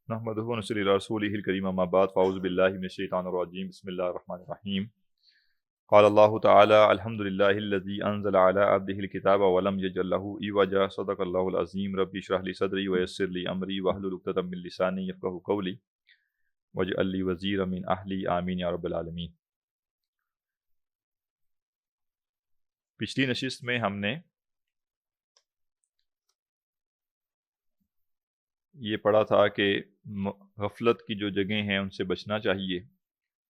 نحمدہ و نصلی علی رسولہ الکریم اما بعد فاعوذ باللہ من الشیطان الرجیم بسم اللہ الرحمن الرحیم قال اللہ تعالی الحمد للہ الذی انزل علی عبدہ الکتاب ولم یجعل لہ عوجا صدق اللہ العظیم رب اشرح لی صدری ویسر لی امری واحلل عقدۃ من لسانی یفقہوا قولی واجعل لی وزیرا من اہلی آمین یا رب العالمین۔ پچھلی نشست میں ہم نے یہ پڑھا تھا کہ غفلت کی جو جگہیں ہیں ان سے بچنا چاہیے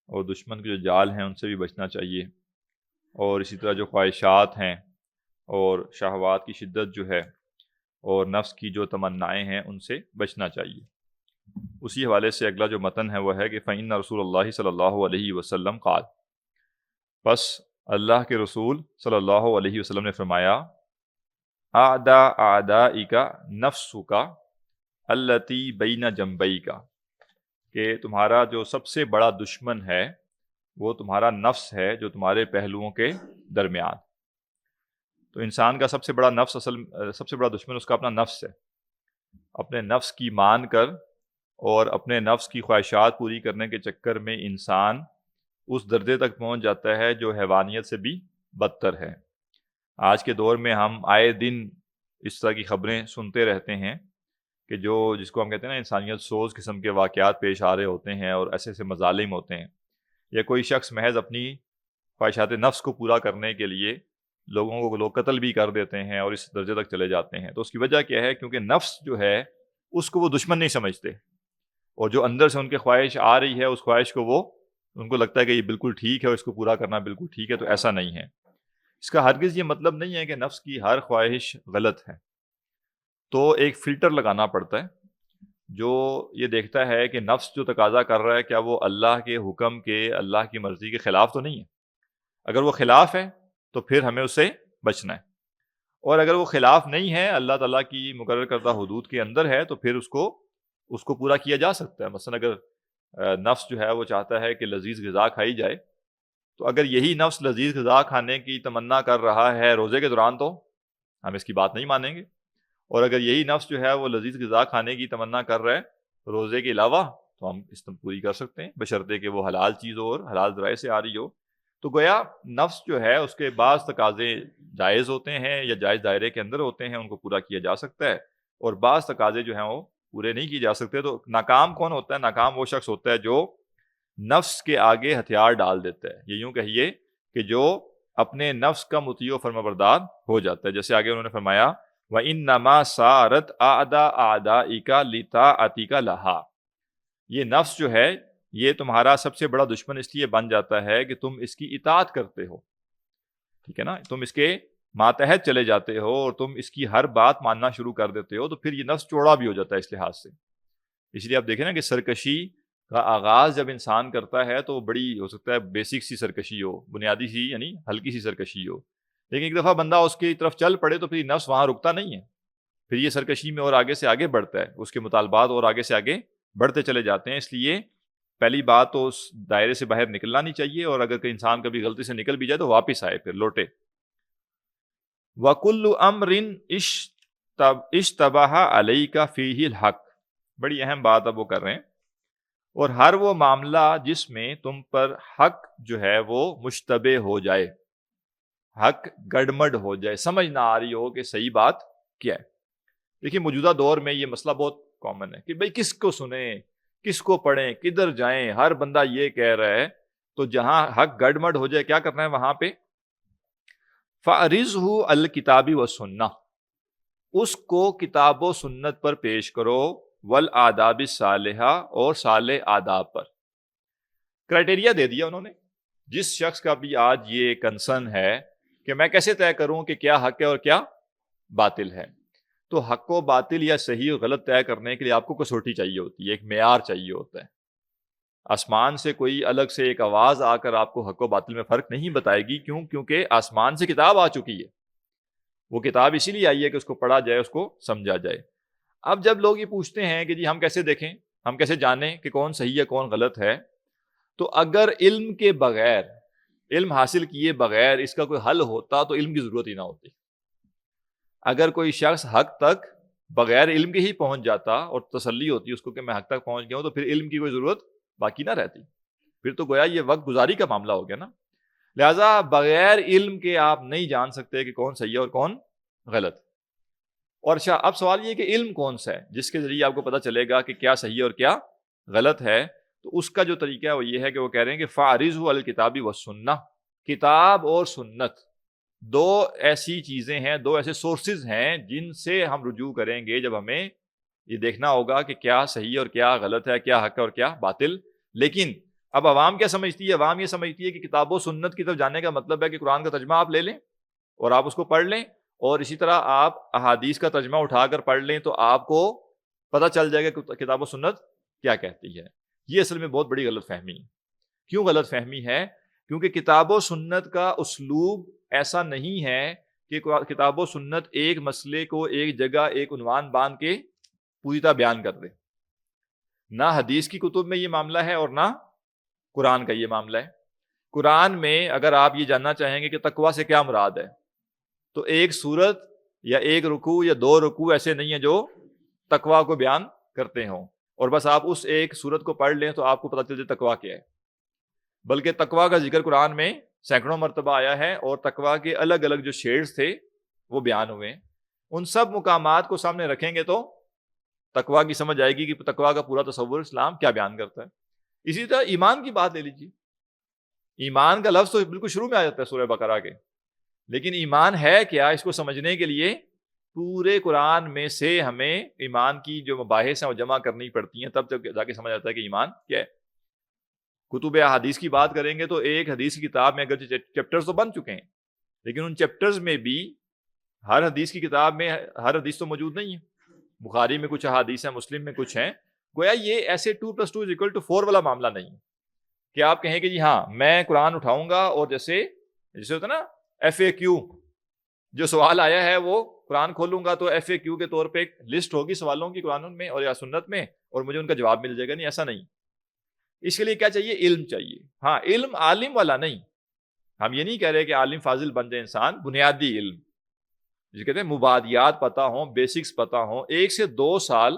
اور دشمن کے جو جال ہیں ان سے بھی بچنا چاہیے، اور اسی طرح جو خواہشات ہیں اور شہوات کی شدت جو ہے اور نفس کی جو تمنائیں ہیں ان سے بچنا چاہیے۔ اسی حوالے سے اگلا جو متن ہے وہ ہے کہ فَإِنَّ رسول اللہ صلی اللہ علیہ وسلم قال، پس اللہ کے رسول صلی اللہ علیہ وسلم نے فرمایا اعدا اعدائک نفسک التی بین جنبیک، کہ تمہارا جو سب سے بڑا دشمن ہے وہ تمہارا نفس ہے جو تمہارے پہلوؤں کے درمیان۔ تو انسان کا سب سے بڑا نفس سب سے بڑا دشمن اس کا اپنا نفس ہے۔ اپنے نفس کی مان کر اور اپنے نفس کی خواہشات پوری کرنے کے چکر میں انسان اس درجے تک پہنچ جاتا ہے جو حیوانیت سے بھی بدتر ہے۔ آج کے دور میں ہم آئے دن اس طرح کی خبریں سنتے رہتے ہیں کہ جس کو ہم کہتے ہیں نا انسانیت سوز قسم کے واقعات پیش آ رہے ہوتے ہیں اور ایسے ایسے مظالم ہوتے ہیں، یا کوئی شخص محض اپنی خواہشات نفس کو پورا کرنے کے لیے لوگوں کو لوگ قتل بھی کر دیتے ہیں اور اس درجے تک چلے جاتے ہیں۔ تو اس کی وجہ کیا ہے؟ کیونکہ نفس جو ہے اس کو وہ دشمن نہیں سمجھتے، اور جو اندر سے ان کے خواہش آ رہی ہے اس خواہش کو ان کو لگتا ہے کہ یہ بالکل ٹھیک ہے اور اس کو پورا کرنا بالکل ٹھیک ہے۔ تو ایسا نہیں ہے۔ اس کا ہرگز یہ مطلب نہیں ہے کہ نفس کی ہر خواہش غلط ہے۔ تو ایک فلٹر لگانا پڑتا ہے جو یہ دیکھتا ہے کہ نفس جو تقاضا کر رہا ہے کیا وہ اللہ کے حکم کے، اللہ کی مرضی کے خلاف تو نہیں ہے۔ اگر وہ خلاف ہے تو پھر ہمیں اس سے بچنا ہے، اور اگر وہ خلاف نہیں ہے، اللہ تعالیٰ کی مقرر کردہ حدود کے اندر ہے، تو پھر اس کو پورا کیا جا سکتا ہے۔ مثلا اگر نفس جو ہے وہ چاہتا ہے کہ لذیذ غذا کھائی جائے، تو اگر یہی نفس لذیذ غذا کھانے کی تمنا کر رہا ہے روزے کے دوران تو ہم اس کی بات نہیں مانیں گے، اور اگر یہی نفس جو ہے وہ لذیذ غذا کھانے کی تمنا کر رہا ہے روزے کے علاوہ تو ہم اس میں پوری کر سکتے ہیں، بشرطے کہ وہ حلال چیز ہو اور حلال ذرائع سے آ رہی ہو۔ تو گویا نفس جو ہے اس کے بعض تقاضے جائز ہوتے ہیں یا جائز دائرے کے اندر ہوتے ہیں، ان کو پورا کیا جا سکتا ہے، اور بعض تقاضے جو ہیں وہ پورے نہیں کیے جا سکتے۔ تو ناکام کون ہوتا ہے؟ ناکام وہ شخص ہوتا ہے جو نفس کے آگے ہتھیار ڈال دیتا ہے، یہ یوں کہیے کہ جو اپنے نفس کا مطیع و فرمانبردار ہو جاتا ہے۔ جیسے آگے انہوں نے فرمایا وَإِنَّمَا سَارَتْ أَعْدَاءَ أَعْدَائِكَ لِطَاعَتِكَ لَهَا، یہ نفس جو ہے یہ تمہارا سب سے بڑا دشمن اس لیے بن جاتا ہے کہ تم اس کی اطاعت کرتے ہو، ٹھیک ہے نا، تم اس کے ماتحت چلے جاتے ہو اور تم اس کی ہر بات ماننا شروع کر دیتے ہو، تو پھر یہ نفس چوڑا بھی ہو جاتا ہے اس لحاظ سے۔ اس لیے آپ دیکھیں نا کہ سرکشی کا آغاز جب انسان کرتا ہے تو بڑی ہو سکتا ہے بیسک سی سرکشی ہو، بنیادی سی یعنی ہلکی سی سرکشی ہو، لیکن ایک دفعہ بندہ اس کی طرف چل پڑے تو پھر نفس وہاں رکتا نہیں ہے، پھر یہ سرکشی میں اور آگے سے آگے بڑھتا ہے، اس کے مطالبات اور آگے سے آگے بڑھتے چلے جاتے ہیں۔ اس لیے پہلی بات تو اس دائرے سے باہر نکلنا نہیں چاہیے، اور اگر کوئی انسان کبھی غلطی سے نکل بھی جائے تو واپس آئے، پھر لوٹے۔ وَكُلُّ أَمْرٍ اشْتَبَهَ عَلَيْكَ فِيهِ الْحَقُّ، بڑی اہم بات اب وہ کر رہے ہیں، اور ہر وہ معاملہ جس میں تم پر حق جو ہے وہ مشتبہ ہو جائے، حق گڑمڑ ہو جائے، سمجھ نہ آ رہی ہو کہ صحیح بات کیا ہے۔ دیکھیے موجودہ دور میں یہ مسئلہ بہت کامن ہے کہ بھئی کس کو سنیں، کس کو پڑھیں، کدھر جائیں، ہر بندہ یہ کہہ رہا ہے، تو جہاں حق گڑمڑ ہو جائے کیا کرنا ہے وہاں پہ فَأَرِزْهُ الْكِتَابِ وَالسُّنَّةِ، اس کو کتاب و سنت پر پیش کرو، والآداب الصالحہ، اور صالح آداب پر۔ کرائٹیریا دے دیا انہوں نے، جس شخص کا بھی آج یہ کنسرن ہے کہ میں کیسے طے کروں کہ کیا حق ہے اور کیا باطل ہے، تو حق و باطل یا صحیح و غلط طے کرنے کے لیے آپ کو کسوٹی چاہیے ہوتی ہے، ایک معیار چاہیے ہوتا ہے۔ آسمان سے کوئی الگ سے ایک آواز آ کر آپ کو حق و باطل میں فرق نہیں بتائے گی، کیونکہ آسمان سے کتاب آ چکی ہے، وہ کتاب اسی لیے آئی ہے کہ اس کو پڑھا جائے، اس کو سمجھا جائے۔ اب جب لوگ یہ پوچھتے ہیں کہ جی ہم کیسے دیکھیں، ہم کیسے جانیں کہ کون صحیح ہے کون غلط ہے، تو اگر علم کے بغیر، علم حاصل کیے بغیر اس کا کوئی حل ہوتا تو علم کی ضرورت ہی نہ ہوتی۔ اگر کوئی شخص حق تک بغیر علم کے ہی پہنچ جاتا اور تسلی ہوتی اس کو کہ میں حق تک پہنچ گیا ہوں، تو پھر علم کی کوئی ضرورت باقی نہ رہتی، پھر تو گویا یہ وقت گزاری کا معاملہ ہو گیا نا۔ لہٰذا بغیر علم کے آپ نہیں جان سکتے کہ کون صحیح ہے اور کون غلط۔ اور اچھا، اب سوال یہ ہے کہ علم کون سا ہے جس کے ذریعے آپ کو پتہ چلے گا کہ کیا صحیح ہے اور کیا غلط ہے؟ تو اس کا جو طریقہ ہے وہ یہ ہے کہ وہ کہہ رہے ہیں کہ فَاعْرِضْهُ عَلَى الْكِتَابِ وَالسُّنَّةِ، کتاب اور سنت دو ایسی چیزیں ہیں، دو ایسے سورسز ہیں جن سے ہم رجوع کریں گے جب ہمیں یہ دیکھنا ہوگا کہ کیا صحیح اور کیا غلط ہے، کیا حق ہے اور کیا باطل۔ لیکن اب عوام کیا سمجھتی ہے؟ عوام یہ سمجھتی ہے کہ کتاب و سنت کی طرف جانے کا مطلب ہے کہ قرآن کا ترجمہ آپ لے لیں اور آپ اس کو پڑھ لیں، اور اسی طرح آپ احادیث کا ترجمہ اٹھا کر پڑھ لیں تو آپ کو پتہ چل جائے گا کہ کتاب و سنت کیا کہتی ہے۔ یہ اصل میں بہت بڑی غلط فہمی ہے۔ کیوں غلط فہمی ہے؟ کیونکہ کتاب و سنت کا اسلوب ایسا نہیں ہے کہ کتاب و سنت ایک مسئلے کو ایک جگہ ایک عنوان باندھ کے پوری طرح بیان کر دے۔ نہ حدیث کی کتب میں یہ معاملہ ہے اور نہ قرآن کا یہ معاملہ ہے۔ قرآن میں اگر آپ یہ جاننا چاہیں گے کہ تقویٰ سے کیا مراد ہے، تو ایک سورت یا ایک رکوع یا دو رکوع ایسے نہیں ہیں جو تقویٰ کو بیان کرتے ہوں، اور بس آپ اس ایک سورت کو پڑھ لیں تو آپ کو پتہ چل جائے تقویٰ کیا ہے۔ بلکہ تقویٰ کا ذکر قرآن میں سینکڑوں مرتبہ آیا ہے، اور تقویٰ کے الگ الگ جو شیڈز تھے وہ بیان ہوئے ہیں۔ ان سب مقامات کو سامنے رکھیں گے تو تقویٰ کی سمجھ آئے گی کہ تقویٰ کا پورا تصور اسلام کیا بیان کرتا ہے۔ اسی طرح ایمان کی بات لے لیجیے، ایمان کا لفظ تو بالکل شروع میں آ جاتا ہے سورہ بقرہ کے، لیکن ایمان ہے کیا، اس کو سمجھنے کے لیے پورے قرآن میں سے ہمیں ایمان کی جو مباحث ہیں وہ جمع کرنی پڑتی ہیں، تب جا کے سمجھ آتا ہے کہ ایمان کیا ہے۔ کتب احادیث کی بات کریں گے تو ایک حدیث کی کتاب میں اگرچہ چیپٹرز تو بن چکے ہیں، لیکن ان چیپٹرز میں بھی ہر حدیث کی کتاب میں ہر حدیث تو موجود نہیں ہے۔ بخاری میں کچھ احادیث ہیں، مسلم میں کچھ ہیں۔ گویا یہ ایسے 2+2=4 والا معاملہ نہیں ہے کہ آپ کہیں کہ جی ہاں میں قرآن اٹھاؤں گا اور جیسے ہوتا ہے نا FAQ، جو سوال آیا ہے وہ قرآن کھولوں گا تو FAQ کے طور پہ ایک لسٹ ہوگی سوالوں کی قرآن میں اور یا سنت میں، اور مجھے ان کا جواب مل جائے گا۔ نہیں، ایسا نہیں۔ اس کے لیے کیا چاہیے؟ علم چاہیے۔ ہاں، علم عالم والا نہیں، ہم یہ نہیں کہہ رہے کہ عالم فاضل بن جائے انسان، بنیادی علم جسے کہتے ہیں مبادیات پتہ ہوں، بیسکس پتہ ہوں، 1 سے 2 سال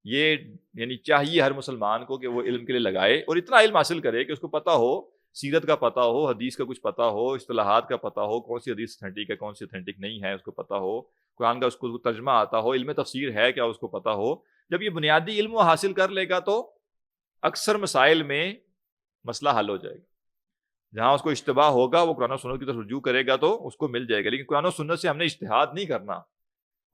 یہ یعنی چاہیے ہر مسلمان کو کہ وہ علم کے لیے لگائے اور اتنا علم حاصل کرے کہ اس کو پتہ ہو، سیرت کا پتہ ہو، حدیث کا کچھ پتہ ہو، اصطلاحات کا پتہ ہو، کون سی حدیث اتھینٹک ہے کون سی اتھینٹک نہیں ہے اس کو پتہ ہو، قرآن کا اس کو ترجمہ آتا ہو، علم تفسیر ہے کیا اس کو پتہ ہو۔ جب یہ بنیادی علم وہ حاصل کر لے گا تو اکثر مسائل میں مسئلہ حل ہو جائے گا۔ جہاں اس کو اشتباہ ہوگا وہ قرآن و سنت کی طرف رجوع کرے گا تو اس کو مل جائے گا۔ لیکن قرآن و سنت سے ہم نے اجتہاد نہیں کرنا،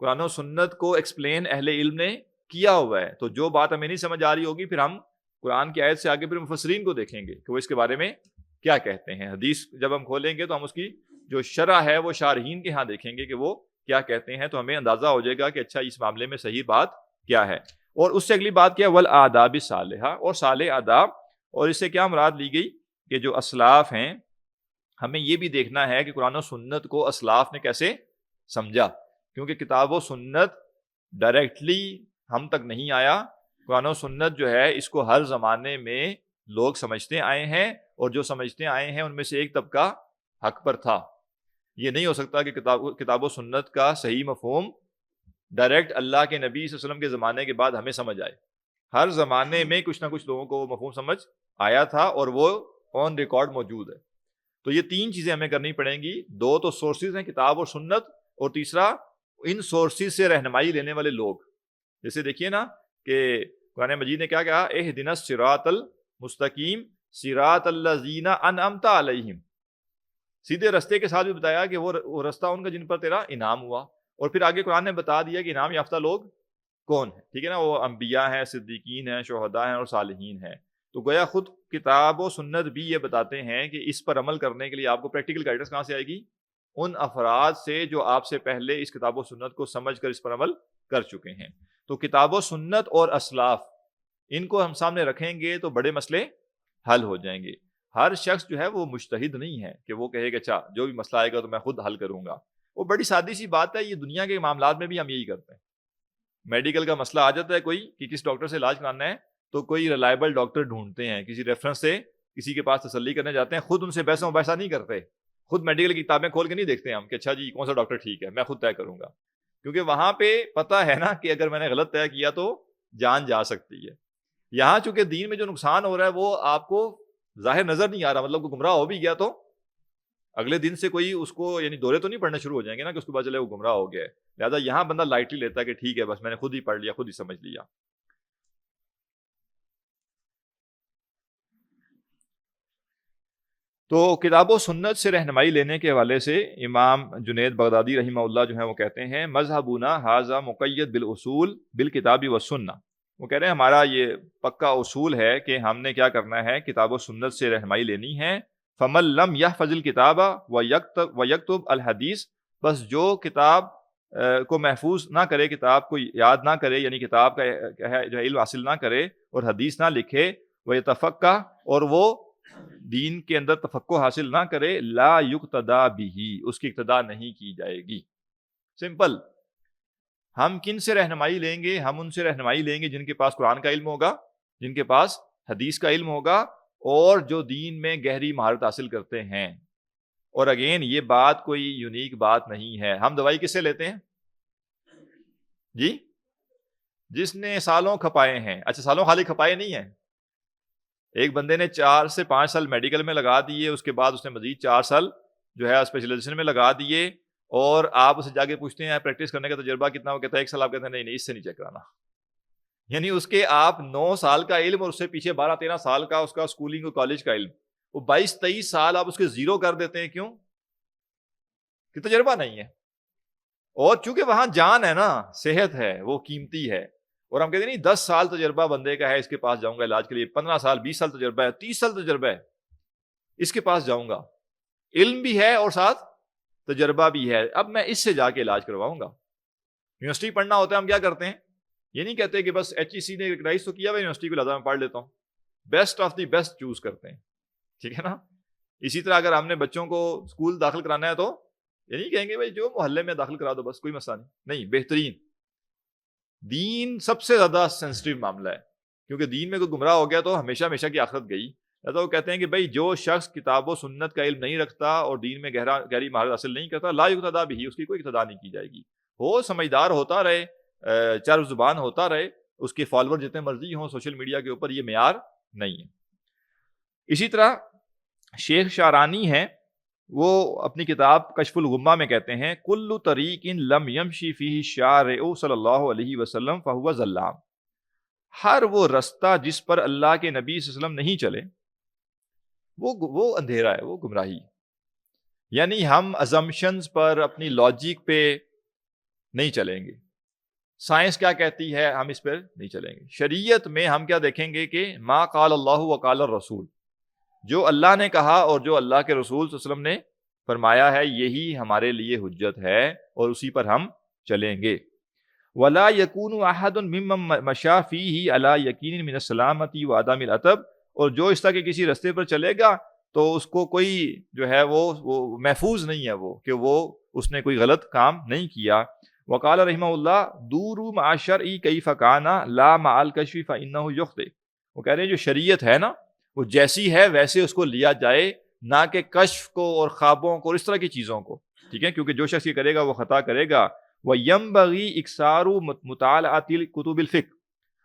قرآن و سنت کو ایکسپلین اہل علم نے کیا ہوا ہے، تو جو بات ہمیں نہیں سمجھ آ رہی ہوگی پھر ہم قرآن کی آیت سے آگے پھر مفسرین کو دیکھیں گے کہ وہ اس کے بارے میں کیا کہتے ہیں۔ حدیث جب ہم کھولیں گے تو ہم اس کی جو شرح ہے وہ شارحین کے ہاں دیکھیں گے کہ وہ کیا کہتے ہیں، تو ہمیں اندازہ ہو جائے گا کہ اچھا اس معاملے میں صحیح بات کیا ہے۔ اور اس سے اگلی بات کیا؟ والآداب الصالحہ، اور صالح آداب۔ اور اس سے کیا مراد لی گئی کہ جو اسلاف ہیں، ہمیں یہ بھی دیکھنا ہے کہ قرآن و سنت کو اسلاف نے کیسے سمجھا، کیونکہ کتاب و سنت ڈائریکٹلی ہم تک نہیں آیا۔ قرآن و سنت جو ہے اس کو ہر زمانے میں لوگ سمجھتے آئے ہیں، اور جو سمجھتے آئے ہیں ان میں سے ایک طبقہ حق پر تھا۔ یہ نہیں ہو سکتا کہ کتاب و سنت کا صحیح مفہوم ڈائریکٹ اللہ کے نبی صلی اللہ علیہ وسلم کے زمانے کے بعد ہمیں سمجھ آئے۔ ہر زمانے میں کچھ نہ کچھ لوگوں کو وہ مفہوم سمجھ آیا تھا اور وہ آن ریکارڈ موجود ہے۔ تو یہ 3 چیزیں ہمیں کرنی پڑیں گی، 2 تو سورسز ہیں کتاب اور سنت، اور تیسرا ان سورسز سے رہنمائی لینے والے لوگ۔ جیسے دیکھیے نا کہ قرآن مجید نے کیا کہا؟ اہدنا الصراط المستقیم صراط الذین انعمت علیہم، سیدھے رستے کے ساتھ بھی بتایا کہ وہ رستہ ان کا جن پر تیرا انعام ہوا، اور پھر آگے قرآن نے بتا دیا کہ انعام یافتہ لوگ کون ہیں، ٹھیک ہے نا؟ وہ انبیاء ہیں، صدیقین ہیں، شہداء ہیں اور صالحین ہیں۔ تو گویا خود کتاب و سنت بھی یہ بتاتے ہیں کہ اس پر عمل کرنے کے لیے آپ کو پریکٹیکل گائیڈنس کہاں سے آئے گی؟ ان افراد سے جو آپ سے پہلے اس کتاب و سنت کو سمجھ کر اس پر عمل کر چکے ہیں۔ تو کتاب و سنت اور اسلاف، ان کو ہم سامنے رکھیں گے تو بڑے مسئلے حل ہو جائیں گے۔ ہر شخص جو ہے وہ مجتہد نہیں ہے کہ وہ کہے کہ اچھا جو بھی مسئلہ آئے گا تو میں خود حل کروں گا۔ وہ بڑی سادی سی بات ہے، یہ دنیا کے معاملات میں بھی ہم یہی کرتے ہیں۔ میڈیکل کا مسئلہ آ جاتا ہے کوئی کہ کس ڈاکٹر سے علاج کرانا ہے، تو کوئی ریلائبل ڈاکٹر ڈھونڈتے ہیں، کسی ریفرنس سے کسی کے پاس تسلی کرنے جاتے ہیں، خود ان سے بحث و مباحثہ نہیں کرتے، خود میڈیکل کی کتابیں کھول کے نہیں دیکھتے ہم کہ اچھا جی کون سا ڈاکٹر ٹھیک ہے، میں خود طے کروں گا۔ کیونکہ وہاں پہ پتہ ہے نا کہ اگر میں نے غلط طے کیا تو جان جا سکتی ہے. یہاں چونکہ دین میں جو نقصان ہو رہا ہے وہ آپ کو ظاہر نظر نہیں آ رہا, مطلب وہ گمراہ ہو بھی گیا تو اگلے دن سے کوئی اس کو یعنی دورے تو نہیں پڑھنا شروع ہو جائیں گے نا کہ اس کے بعد چلے وہ گمراہ ہو گیا ہے. لہٰذا یہاں بندہ لائٹلی لیتا ہے کہ ٹھیک ہے بس میں نے خود ہی پڑھ لیا, خود ہی سمجھ لیا. تو کتاب و سنت سے رہنمائی لینے کے حوالے سے امام جنید بغدادی رحمہ اللہ جو ہیں وہ کہتے ہیں مذہبنا ھذا مقید بالاصول بالکتاب والسنہ. وہ کہہ رہے ہیں ہمارا یہ پکا اصول ہے کہ ہم نے کیا کرنا ہے, کتاب و سنت سے رہنمائی لینی ہے. فمن لم یحفظ الکتاب ویکتب الحدیث, بس جو کتاب کو محفوظ نہ کرے, کتاب کو یاد نہ کرے, یعنی کتاب کا جو علم حاصل نہ کرے اور حدیث نہ لکھے, ویتفقہ اور وہ دین کے اندر تفقہ حاصل نہ کرے, لا یقتدا بھی, اس کی اقتدا نہیں کی جائے گی. سمپل. ہم کن سے رہنمائی لیں گے؟ ہم ان سے رہنمائی لیں گے جن کے پاس قرآن کا علم ہوگا, جن کے پاس حدیث کا علم ہوگا, اور جو دین میں گہری مہارت حاصل کرتے ہیں. اور اگین یہ بات کوئی یونیک بات نہیں ہے. ہم دوائی کس سے لیتے ہیں جی؟ جس نے سالوں کھپائے ہیں. اچھا سالوں خالی کھپائے نہیں ہیں, ایک بندے نے 4 سے 5 سال میڈیکل میں لگا دیے, اس کے بعد اس نے مزید 4 سال جو ہے اسپیشلائزیشن میں لگا دیے, اور آپ اسے جا کے پوچھتے ہیں پریکٹس کرنے کا تجربہ کتنا, وہ کہتا ہے 1 سال. آپ کہتے ہیں نہیں اس سے نہیں چیک کرانا. یعنی اس کے آپ 9 سال کا علم اور اس سے پیچھے 12-13 سال کا اس کا اسکولنگ اور کالج کا علم, وہ 22-23 سال آپ اس کے زیرو کر دیتے ہیں. کیوں؟ کہ تجربہ نہیں ہے. اور چونکہ وہاں جان ہے نا, صحت ہے, وہ قیمتی ہے. اور ہم کہتے ہیں نہیں 10 سال تجربہ بندے کا ہے, اس کے پاس جاؤں گا علاج کے لیے, 15 سال 20 سال تجربہ ہے, 30 سال تجربہ ہے, اس کے پاس جاؤں گا, علم بھی ہے اور ساتھ تجربہ بھی ہے, اب میں اس سے جا کے علاج کرواؤں گا. یونیورسٹی پڑھنا ہوتا ہے, ہم کیا کرتے ہیں, یہ نہیں کہتے کہ بس HEC نے ریکگنائز تو کیا, میں یونیورسٹی کو لازم پڑھ لیتا ہوں. Best of the best choose کرتے ہیں, ٹھیک ہے نا. اسی طرح اگر ہم نے بچوں کو اسکول داخل کرانا ہے تو یہ نہیں کہیں گے بھائی جو محلے میں داخل کرا دو بس, کوئی مسئلہ نہیں. بہترین. دین سب سے زیادہ سینسٹیو معاملہ ہے, کیونکہ دین میں کوئی گمراہ ہو گیا تو ہمیشہ ہمیشہ کی آخرت گئی. لہٰذا وہ کہتے ہیں کہ بھائی جو شخص کتاب و سنت کا علم نہیں رکھتا اور دین میں گہری مہارت حاصل نہیں کرتا, لا یقتدا بھی, اس کی کوئی اقتدا نہیں کی جائے گی. وہ سمجھدار ہوتا رہے, چار زبان ہوتا رہے, اس کے فالوور جتنے مرضی ہوں سوشل میڈیا کے اوپر, یہ معیار نہیں ہے. اسی طرح شیخ شعرانی ہیں, وہ اپنی کتاب کشف الغمہ میں کہتے ہیں کل طریق لم یمشی فیہ الشارع صلی اللہ علیہ وسلم فہو ظلام. ہر وہ رستہ جس پر اللہ کے نبی صلی اللہ علیہ وسلم نہیں چلے وہ اندھیرا ہے, وہ گمراہی. یعنی ہم ازمپشنز پر, اپنی لاجک پہ نہیں چلیں گے. سائنس کیا کہتی ہے ہم اس پر نہیں چلیں گے. شریعت میں ہم کیا دیکھیں گے کہ ما قال اللہ و قال الرسول, جو اللہ نے کہا اور جو اللہ کے رسول صلی اللہ علیہ وسلم نے فرمایا ہے یہی ہمارے لیے حجت ہے, اور اسی پر ہم چلیں گے. ولا یکون احد ممن مشى فیہ علی یقین من السلامۃ وعدم العتب, اور جو اس طرح کے کسی رستے پر چلے گا تو اس کو کوئی جو ہے وہ محفوظ نہیں ہے, وہ کہ وہ اس نے کوئی غلط کام نہیں کیا. وقال رحمہ اللہ دوروا مع الشرع کیف کان لا مع الکشف فانہ یخطئ. وہ کہہ رہے ہیں جو شریعت ہے نا وہ جیسی ہے ویسے اس کو لیا جائے, نہ کہ کشف کو اور خوابوں کو اور اس طرح کی چیزوں کو, ٹھیک ہے, کیونکہ جو شخص یہ کرے گا وہ خطا کرے گا. وَيَنبَغِي إِكْثَارُ مُطَالَعَةِ الْكُتُبِ الْفِقْهِ,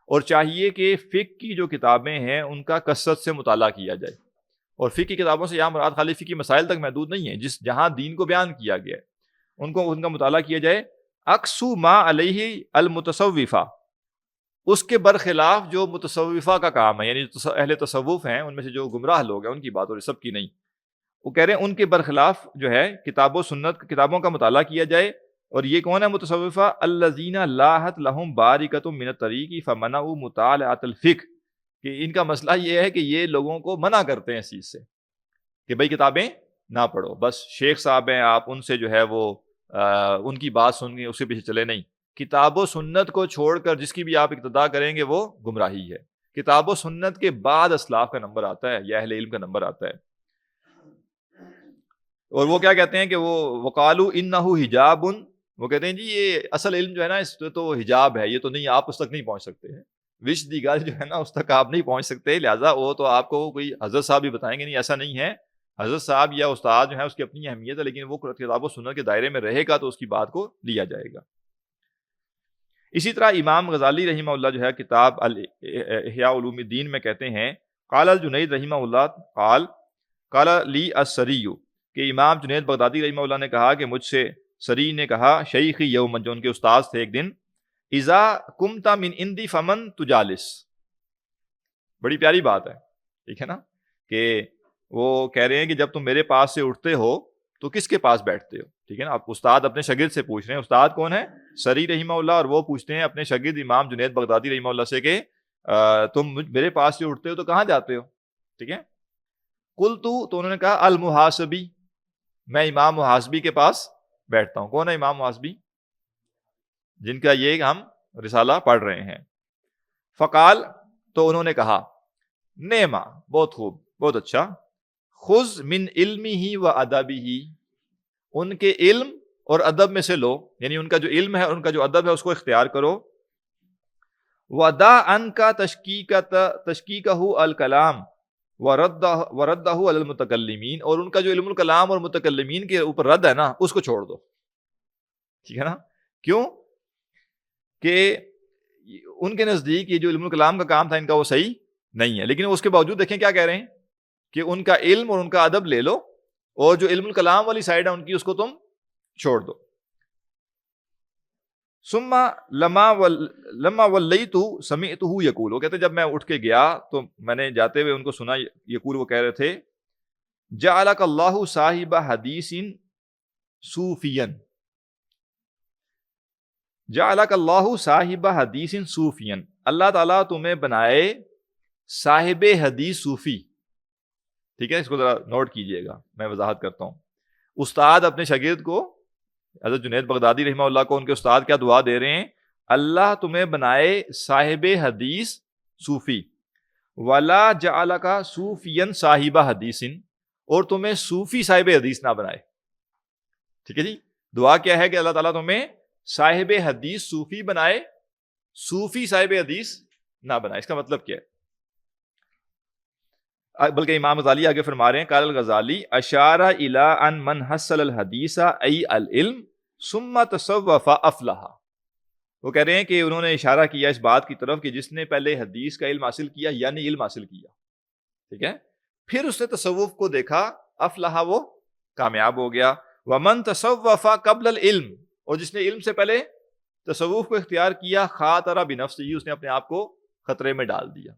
اور چاہیے کہ فقہ کی جو کتابیں ہیں ان کا کثرت سے مطالعہ کیا جائے. اور فقہ کی کتابوں سے یہاں مراد خالی فقہ مسائل تک محدود نہیں ہے, جہاں دین کو بیان کیا گیا ہے ان کا مطالعہ کیا جائے. اقصو ما علیہ المتصوفہ, اس کے برخلاف جو متصوفہ کا کام ہے, یعنی اہل تصوف ہیں ان میں سے جو گمراہ لوگ ہیں ان کی بات ہو رہی, سب کی نہیں. وہ کہہ رہے ہیں ان کے برخلاف جو ہے کتاب و سنت کتابوں کا مطالعہ کیا جائے. اور یہ کون ہے متصوفہ؟ الذین لاحت لہم بارکۃ من الطریق فمنعوا مطالعۃ الفقہ, کہ ان کا مسئلہ یہ ہے کہ یہ لوگوں کو منع کرتے ہیں اس چیز سے کہ بھائی کتابیں نہ پڑھو, بس شیخ صاحب ہیں آپ ان سے جو ہے وہ ان کی بات سن کے اس کے پیچھے چلے نہیں. کتاب و سنت کو چھوڑ کر جس کی بھی آپ اقتدا کریں گے وہ گمراہی ہے. کتاب و سنت کے بعد اسلاف کا نمبر آتا ہے یا اہل علم کا نمبر آتا ہے. اور وہ کیا کہتے ہیں کہ وہ وقالوا انہ حجاب, وہ کہتے ہیں جی یہ اصل علم جو ہے نا اس تو حجاب ہے, یہ تو نہیں, آپ اس تک نہیں پہنچ سکتے ہیں. وش دی گل جو ہے نا اس تک آپ نہیں پہنچ سکتے, لہٰذا وہ تو آپ کو کوئی حضرت صاحب بھی بتائیں گے نہیں, ایسا نہیں ہے. حضرت صاحب یا استاد جو ہے اس کی اپنی اہمیت ہے, لیکن وہ کتاب و سنت کے دائرے میں رہے گا تو اس کی بات کو لیا جائے گا. اسی طرح امام غزالی رحمہ اللہ جو ہے کتاب احیاء علوم الدین میں کہتے ہیں قال الجنید رحمہ اللہ قال لی السری، کہ امام جنید بغدادی رحمہ اللہ نے کہا کہ مجھ سے سری نے کہا شیخی یومن، جو ان کے استاذ تھے، ایک دن، اذا کمت من عندی فمن تجالس. بڑی پیاری بات ہے، ٹھیک ہے نا، کہ وہ کہہ رہے ہیں کہ جب تم میرے پاس سے اٹھتے ہو تو کس کے پاس بیٹھتے ہو، ٹھیک ہے نا. آپ استاد اپنے شاگرد سے پوچھ رہے ہیں، استاد کون ہے؟ سری رحمہ اللہ، اور وہ پوچھتے ہیں اپنے شاگرد امام جنید بغدادی رحمہ اللہ سے کہ تم میرے پاس سے اٹھتے ہو تو کہاں جاتے ہو، ٹھیک ہے. قلت، تو انہوں نے کہا المحاسبی، میں امام محاسبی کے پاس بیٹھتا ہوں. کون ہے امام محاسبی؟ جن کا یہ ہم رسالہ پڑھ رہے ہیں. فقال، تو انہوں نے کہا نعما، بہت خوب، بہت اچھا، خذ من علمہ و ادبہ، ان کے علم اور ادب میں سے لو، یعنی ان کا جو علم ہے اور ان کا جو ادب ہے اس کو اختیار کرو. وَدَعْ عَنْكَ تَشْكِيكَهُ الْكَلَامِ وَرَدَّهُ عَلَى الْمُتَكَلِّمِينَ، اور ان کا جو علم الکلام اور متکلمین کے اوپر رد ہے نا اس کو چھوڑ دو، ٹھیک ہے نا. کیوں؟ کہ ان کے نزدیک یہ جو علم الکلام کا کام تھا ان کا وہ صحیح نہیں ہے، لیکن اس کے باوجود دیکھیں کیا کہہ رہے ہیں کہ ان کا علم اور ان کا ادب لے لو، اور جو علم الکلام والی سائڈ ہے ان کی اس کو تم چھوڑ دو. ثم لما ولیت سمعته یقول، وہ کہتے جب میں اٹھ کے گیا تو میں نے جاتے ہوئے ان کو سنا یقول، وہ کہہ رہے تھے جعلک اللہ صاحب حدیث صوفیا، جعلک اللہ صاحب حدیث صوفیا، اللہ تعالیٰ تمہیں بنائے صاحب حدیث صوفی. ٹھیک ہے، اس کو ذرا نوٹ کیجئے گا، میں وضاحت کرتا ہوں. استاد اپنے شاگرد کو، حضرت جنید بغدادی رحمہ اللہ کو، ان کے استاد کیا دعا دے رہے ہیں؟ اللہ تمہیں بنائے صاحب حدیث صوفی، ولا جعلک صوفیا صاحب حدیث، اور تمہیں صوفی صاحب حدیث نہ بنائے. ٹھیک ہے جی، دعا کیا ہے کہ اللہ تعالیٰ تمہیں صاحب حدیث صوفی بنائے، صوفی صاحب حدیث نہ بنائے. اس کا مطلب کیا ہے؟ بلکہ امام غزالی آگے فرما رہے ہیں قال الغزالی اشار الی ان من حصل الحدیث ای العلم ثم تصوف افلح. وہ کہہ رہے ہیں کہ انہوں نے اشارہ کیا اس بات کی طرف کہ جس نے پہلے حدیث کا علم حاصل کیا، یعنی علم حاصل کیا، ٹھیک ہے، پھر اس نے تصوف کو دیکھا، افلح، وہ کامیاب ہو گیا. ومن تصوف قبل العلم، اور جس نے علم سے پہلے تصوف کو اختیار کیا، خاطر بنفسہ، اس نے اپنے آپ کو خطرے میں ڈال دیا.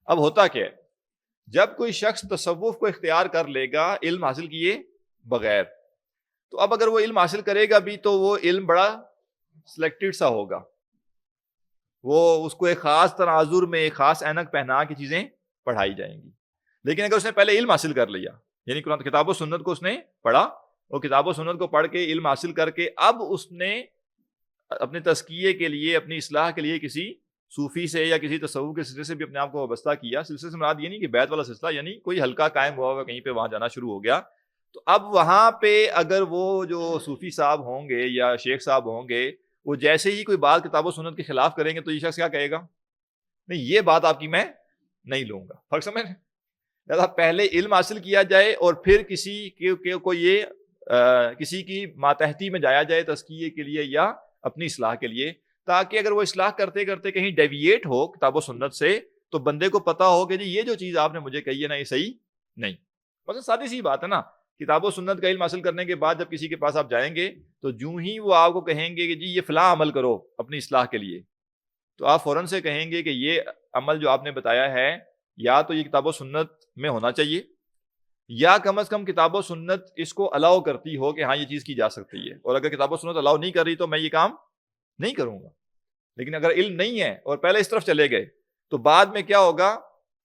اب ہوتا کیا ہے، جب کوئی شخص تصوف کو اختیار کر لے گا علم حاصل کیے بغیر، تو اب اگر وہ علم حاصل کرے گا بھی تو وہ علم بڑا سلیکٹڈ سا ہوگا، وہ اس کو ایک خاص تناظر میں ایک خاص اینک پہنا کے چیزیں پڑھائی جائیں گی. لیکن اگر اس نے پہلے علم حاصل کر لیا، یعنی قرآن کتاب و سنت کو اس نے پڑھا، اور کتاب و سنت کو پڑھ کے علم حاصل کر کے اب اس نے اپنے تزکیے کے لیے، اپنی اصلاح کے لیے کسی صوفی سے یا کسی تصوف کے سلسلے سے بھی اپنے آپ کو وابستہ کیا. سلسلے سے مراد یہ نہیں کہ بیعت والا سلسلہ، یعنی کوئی حلقہ قائم ہوا ہوا کہیں پہ وہاں جانا شروع ہو گیا، تو اب وہاں پہ اگر وہ جو صوفی صاحب ہوں گے یا شیخ صاحب ہوں گے، وہ جیسے ہی کوئی بات کتاب و سنت کے خلاف کریں گے تو یہ شخص کیا کہے گا؟ نہیں، یہ بات آپ کی میں نہیں لوں گا. فرق سمجھ رہے ہیں؟ لہٰذا پہلے علم حاصل کیا جائے اور پھر کسی کی ماتحتی میں جایا جائے تزکیے کے لیے یا اپنی اصلاح کے لیے، تاکہ اگر وہ اصلاح کرتے کرتے کہیں ڈیویٹ ہو کتاب و سنت سے تو بندے کو پتا ہو کہ جی یہ جو چیز آپ نے مجھے کہی ہے نا یہ صحیح نہیں. بس سادی سی بات ہے نا، کتاب و سنت کا علم حاصل کرنے کے بعد جب کسی کے پاس آپ جائیں گے تو جو ہی وہ آپ کو کہیں گے کہ جی یہ فلاں عمل کرو اپنی اصلاح کے لیے، تو آپ فوراً سے کہیں گے کہ یہ عمل جو آپ نے بتایا ہے یا تو یہ کتاب و سنت میں ہونا چاہیے، یا کم از کم کتاب و سنت اس کو الاؤ کرتی ہو کہ ہاں یہ چیز کی جا سکتی ہے، اور اگر کتاب و سنت الاؤ نہیں کر رہی تو میں یہ کام نہیں کروں گا. لیکن اگر علم نہیں ہے اور پہلے اس طرف چلے گئے تو بعد میں کیا ہوگا؟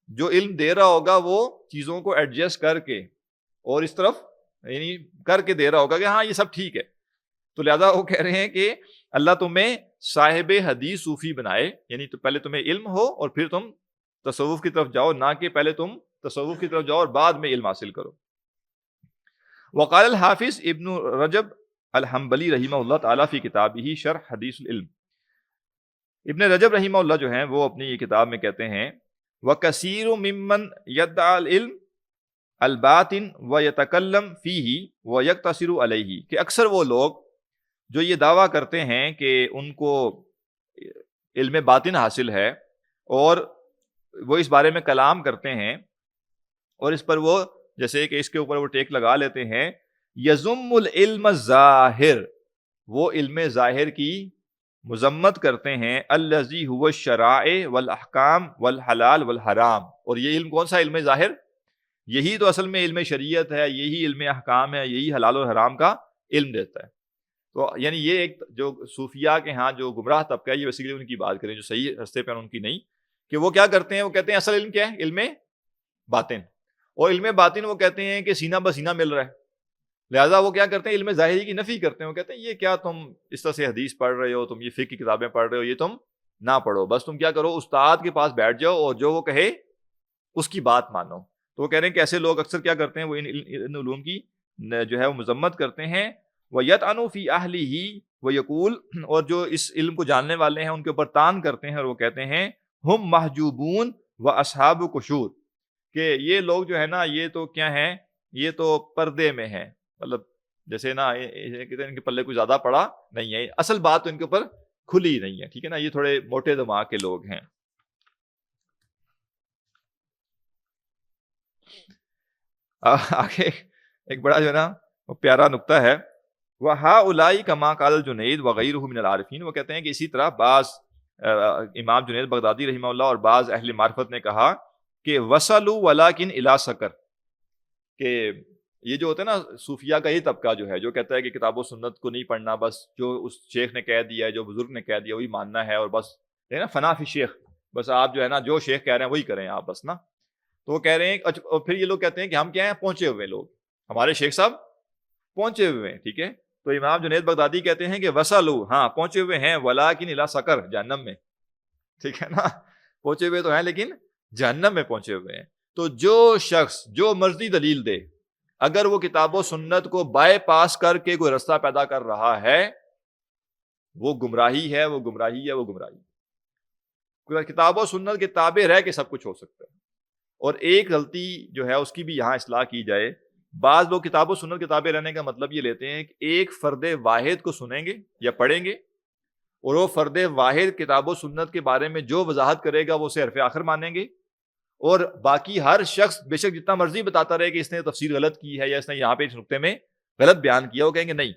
جو علم دے رہا ہوگا وہ چیزوں کو ایڈجسٹ کر کے اور اس طرف یعنی کر کے دے رہا ہوگا کہ ہاں یہ سب ٹھیک ہے. تو لہذا وہ کہہ رہے ہیں کہ اللہ تمہیں صاحب حدیث صوفی بنائے، یعنی تو پہلے تمہیں علم ہو اور پھر تم تصوف کی طرف جاؤ، نہ کہ پہلے تم تصوف کی طرف جاؤ اور بعد میں علم حاصل کرو. وقال الحافظ ابن رجب الحنبلی رحمہ اللہ تعالیٰ فی کتابہ شرح حدیث العلم، ابن رجب رحمہ اللہ جو ہیں وہ اپنی یہ کتاب میں کہتے ہیں وَكَثِيرٌ مِّمَّنْ يَدَّعِي الْعِلْمَ الْبَاطِنَ وَيَتَكَلَّمُ فِيهِ وَيَقْتَصِرُ عَلَيْهِ، کہ اکثر وہ لوگ جو یہ دعویٰ کرتے ہیں کہ ان کو علم باطن حاصل ہے اور وہ اس بارے میں کلام کرتے ہیں اور اس پر وہ جیسے کہ اس کے اوپر وہ ٹیک لگا لیتے ہیں، یزم العلم الظاہر، وہ علم ظاہر کی مذمت کرتے ہیں، الذی هو الشرائع والاحکام والحلال والحرام، اور یہ علم کون سا علم ظاہر؟ یہی تو اصل میں علم شریعت ہے، یہی علم احکام ہے، یہی حلال اور حرام کا علم دیتا ہے۔ تو یعنی یہ ایک جو صوفیاء کے ہاں جو گمراہ طبقہ ہے، یہ بیسیکلی ان کی بات کریں جو صحیح رستے پہ ان کی نہیں، کہ وہ کیا کرتے ہیں، وہ کہتے ہیں اصل علم کیا ہے؟ علم باطن، اور علم باطن وہ کہتے ہیں کہ سینہ بسینہ مل رہا ہے، لہٰذا وہ کیا کرتے ہیں، علم ظاہری کی نفی کرتے ہیں، وہ کہتے ہیں یہ کیا تم اس طرح سے حدیث پڑھ رہے ہو، تم یہ فقہ کی کتابیں پڑھ رہے ہو، یہ تم نہ پڑھو، بس تم کیا کرو، استاد کے پاس بیٹھ جاؤ اور جو وہ کہے اس کی بات مانو۔ تو وہ کہہ رہے ہیں کہ ایسے لوگ اکثر کیا کرتے ہیں، وہ ان علوم کی جو ہے وہ مذمت کرتے ہیں، وَيَطْعَنُ فِي أَهْلِهِ وَيَقُولُ، اور جو اس علم کو جاننے والے ہیں ان کے اوپر تان کرتے ہیں اور وہ کہتے ہیں ہم محجوبون وَأَصْحَابُ قُشُورٍ، کہ یہ لوگ جو ہے نا یہ تو کیا ہیں، یہ تو پردے میں ہیں، مطلب جیسے نا کہتے ہیں ان کے پلے کوئی زیادہ پڑا نہیں ہے، اصل بات تو ان کے اوپر کھلی نہیں ہے، ٹھیک ہے نا، یہ تھوڑے موٹے دماغ کے لوگ ہیں۔ آگے ایک بڑا جو ہے نا وہ پیارا نقطہ ہے، وَهَؤُلَاءِ كَمَا قَالَ الْجُنَيْدُ وَغَيْرُهُ مِنَ الْعَارِفِينَ، وہ کہتے ہیں کہ اسی طرح بعض امام جنید بغدادی رحمہ اللہ اور بعض اہل معرفت نے کہا کہ وَصَلُوا وَلَكِنْ إِلَى سَكَرٍ، کہ یہ جو ہوتا ہے نا صوفیاء کا یہ طبقہ جو ہے جو کہتا ہے کہ کتاب و سنت کو نہیں پڑھنا، بس جو اس شیخ نے کہہ دیا ہے، جو بزرگ نے کہہ دیا وہی ماننا ہے، اور بس ہے نا فنا فی شیخ، بس آپ جو ہے نا جو شیخ کہہ رہے ہیں وہی کریں آپ بس نا۔ تو وہ کہہ رہے ہیں اور پھر یہ لوگ کہتے ہیں کہ ہم کیا ہیں، پہنچے ہوئے لوگ، ہمارے شیخ صاحب پہنچے ہوئے ہیں، ٹھیک ہے۔ تو امام جنید بغدادی کہتے ہیں کہ وصلوا، ہاں پہنچے ہوئے ہیں، ولیکن الی سقر، جہنم میں، ٹھیک ہے نا، پہنچے ہوئے تو ہیں لیکن جہنم میں پہنچے ہوئے ہیں۔ تو جو شخص جو مرضی دلیل دے، اگر وہ کتاب و سنت کو بائی پاس کر کے کوئی رستہ پیدا کر رہا ہے، وہ گمراہی ہے، وہ گمراہی ہے، وہ گمراہی۔ کتاب و سنت کے تابع رہ کے سب کچھ ہو سکتا ہے، اور ایک غلطی جو ہے اس کی بھی یہاں اصلاح کی جائے۔ بعض لوگ کتاب و سنت کے تابع رہنے کا مطلب یہ لیتے ہیں کہ ایک فرد واحد کو سنیں گے یا پڑھیں گے، اور وہ فرد واحد کتاب و سنت کے بارے میں جو وضاحت کرے گا وہ اسے حرف آخر مانیں گے، اور باقی ہر شخص بے شک جتنا مرضی بتاتا رہے کہ اس نے تفسیر غلط کی ہے یا اس نے یہاں پہ اس نقطے میں غلط بیان کیا، وہ کہیں گے نہیں،